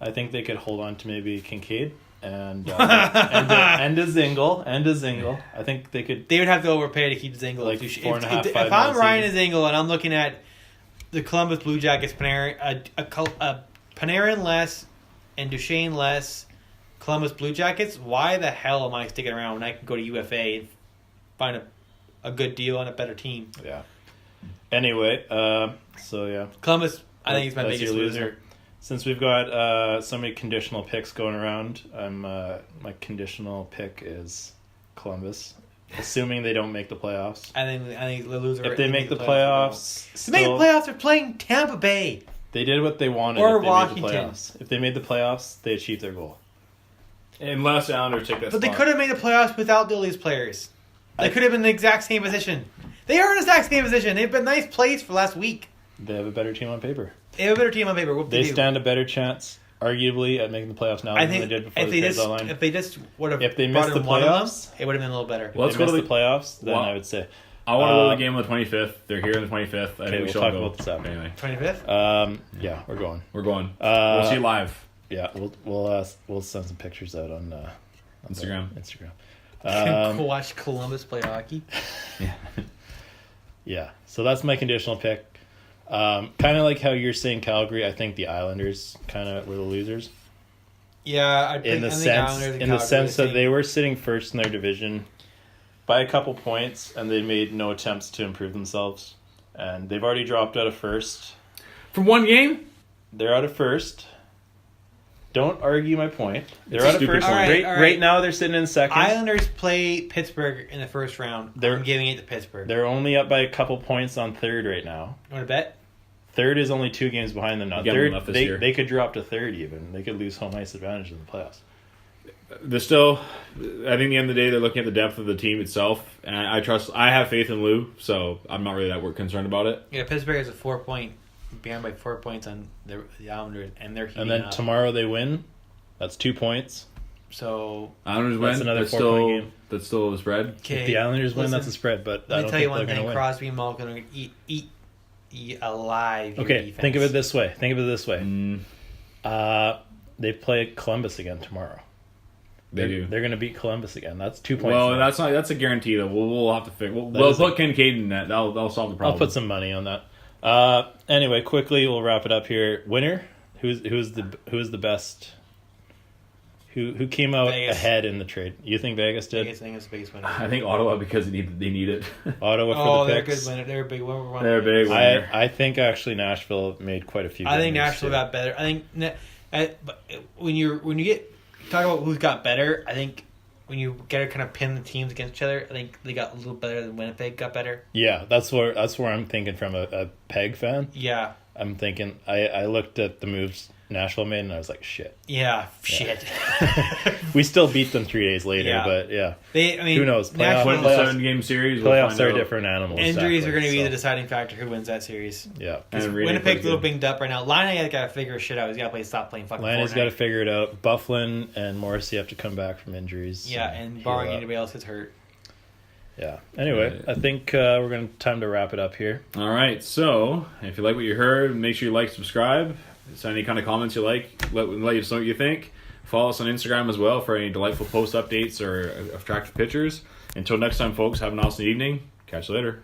I think they could hold on to maybe Kincaid and a Zingle. I think they could. They would have to overpay to keep Zingle. Like if 4.5, if 5 I'm mil Ryan season. Zingle and I'm looking at the Columbus Blue Jackets, Panarin less and Duchesne less, Columbus Blue Jackets, why the hell am I sticking around when I can go to UFA and find a good deal on a better team? Yeah. Anyway, so yeah. Columbus, I think, is my That's biggest your loser. Since we've got so many conditional picks going around, my conditional pick is Columbus, assuming they don't make the playoffs. I think the loser. If they make the playoffs, to make the playoffs, they're playing Tampa Bay. they did what they wanted. Or if they Washington. Made the playoffs. If they made the playoffs, they achieved their goal. Unless Islanders take that But they spot. could have made the playoffs without all these players. They could have been in the exact same position. They are in the exact same position. They've been nice plays for last week. They have a better team on paper. They have a better team on paper. What They do? stand a better chance, arguably, at making the playoffs now I than think they did before if the they trade deadline. if they just would have If they brought missed in the one of them, playoffs, it would have been a little better. Well, if let's they go to missed the playoffs, then Well, I would say. I want to go to the game on the 25th. They're here on the 25th. I Okay, think we we'll should talk all go. about this after. Anyway, 25th. Yeah, we're going. we're going. Uh, we'll see you live. Yeah, we'll send some pictures out on Instagram. Instagram. Go watch Columbus play hockey. Yeah, so that's my conditional pick. Kind of like how you're saying Calgary. I think the Islanders kind of were the losers Yeah, in the sense that they were sitting first in their division by a couple points, and they made no attempts to improve themselves. And they've already dropped out of first. From one game? They're out of first. Don't argue my point. They're It's a out of stupid first. point. All right. Right now, they're sitting in second. Islanders play Pittsburgh in the first round. I'm giving it to Pittsburgh. They're only up by a couple points on third right now. You want to bet? Third is only 2 games behind them now. You got them Third, enough this year. they could drop to third even. They could lose home ice advantage in the playoffs. They're still. I think at the end of the day, they're looking at the depth of the team itself, and I have faith in Lou, so I'm not really that concerned about it. Yeah, Pittsburgh is a 4-point behind by 4 points on the Islanders, and they're heating And then up. tomorrow they win. That's 2 points. So Islanders That's win. another That's 4-point still game. that's still the spread. If okay, the Islanders win, listen, that's a spread. But I let don't me tell you think one they're going thing: to win. Crosby and Malkin are going to eat alive. Your Okay, defense. think of it this way. They play Columbus again tomorrow. They do. They're going to beat Columbus again. That's 2 points. Well, now. that's a guarantee though. We'll have to fix. We'll That is put Kincaid in that. That'll solve the problem. I'll put some money on that. Anyway, quickly we'll wrap it up here. Winner? Who's the best? Who came out Vegas. ahead in the trade? You think Vegas did? Vegas, I think it's a base winner. I think Ottawa because they need it. Ottawa for Oh, the they're a picks. good winner. They're a big winner. They're a big winner. I think actually Nashville made quite a few. I think winners, Nashville too. got better. I think but when you get talk about who's got better, I think when you get to kind of pin the teams against each other, I think they got a little better than Winnipeg got better. Yeah, that's where I'm thinking from a Peg fan. Yeah, I'm thinking I looked at the moves Nashville made and I was like, shit. yeah, shit. We still beat them 3 days later, Yeah. but yeah. I mean, Who knows? Nashville- Win the 7-game series. We'll Playoffs find are out. different animals. Injuries are going to be so, the deciding factor who wins that series. Yeah. And Winnipeg's a little big. binged up right now. Line got to figure his shit out. He's got to stop playing fucking Lanny's Fortnite. got to figure it out. Bufflin and Morrissey have to come back from injuries. Yeah, and heal barring up. anybody else gets hurt. Yeah. Anyway, I think we're going to time to wrap it up here. All right. So if you like what you heard, make sure you like, subscribe. Send any kind of comments you like. Let us know what you think. Follow us on Instagram as well for any delightful post updates or attractive pictures. Until next time, folks, have an awesome evening. Catch you later.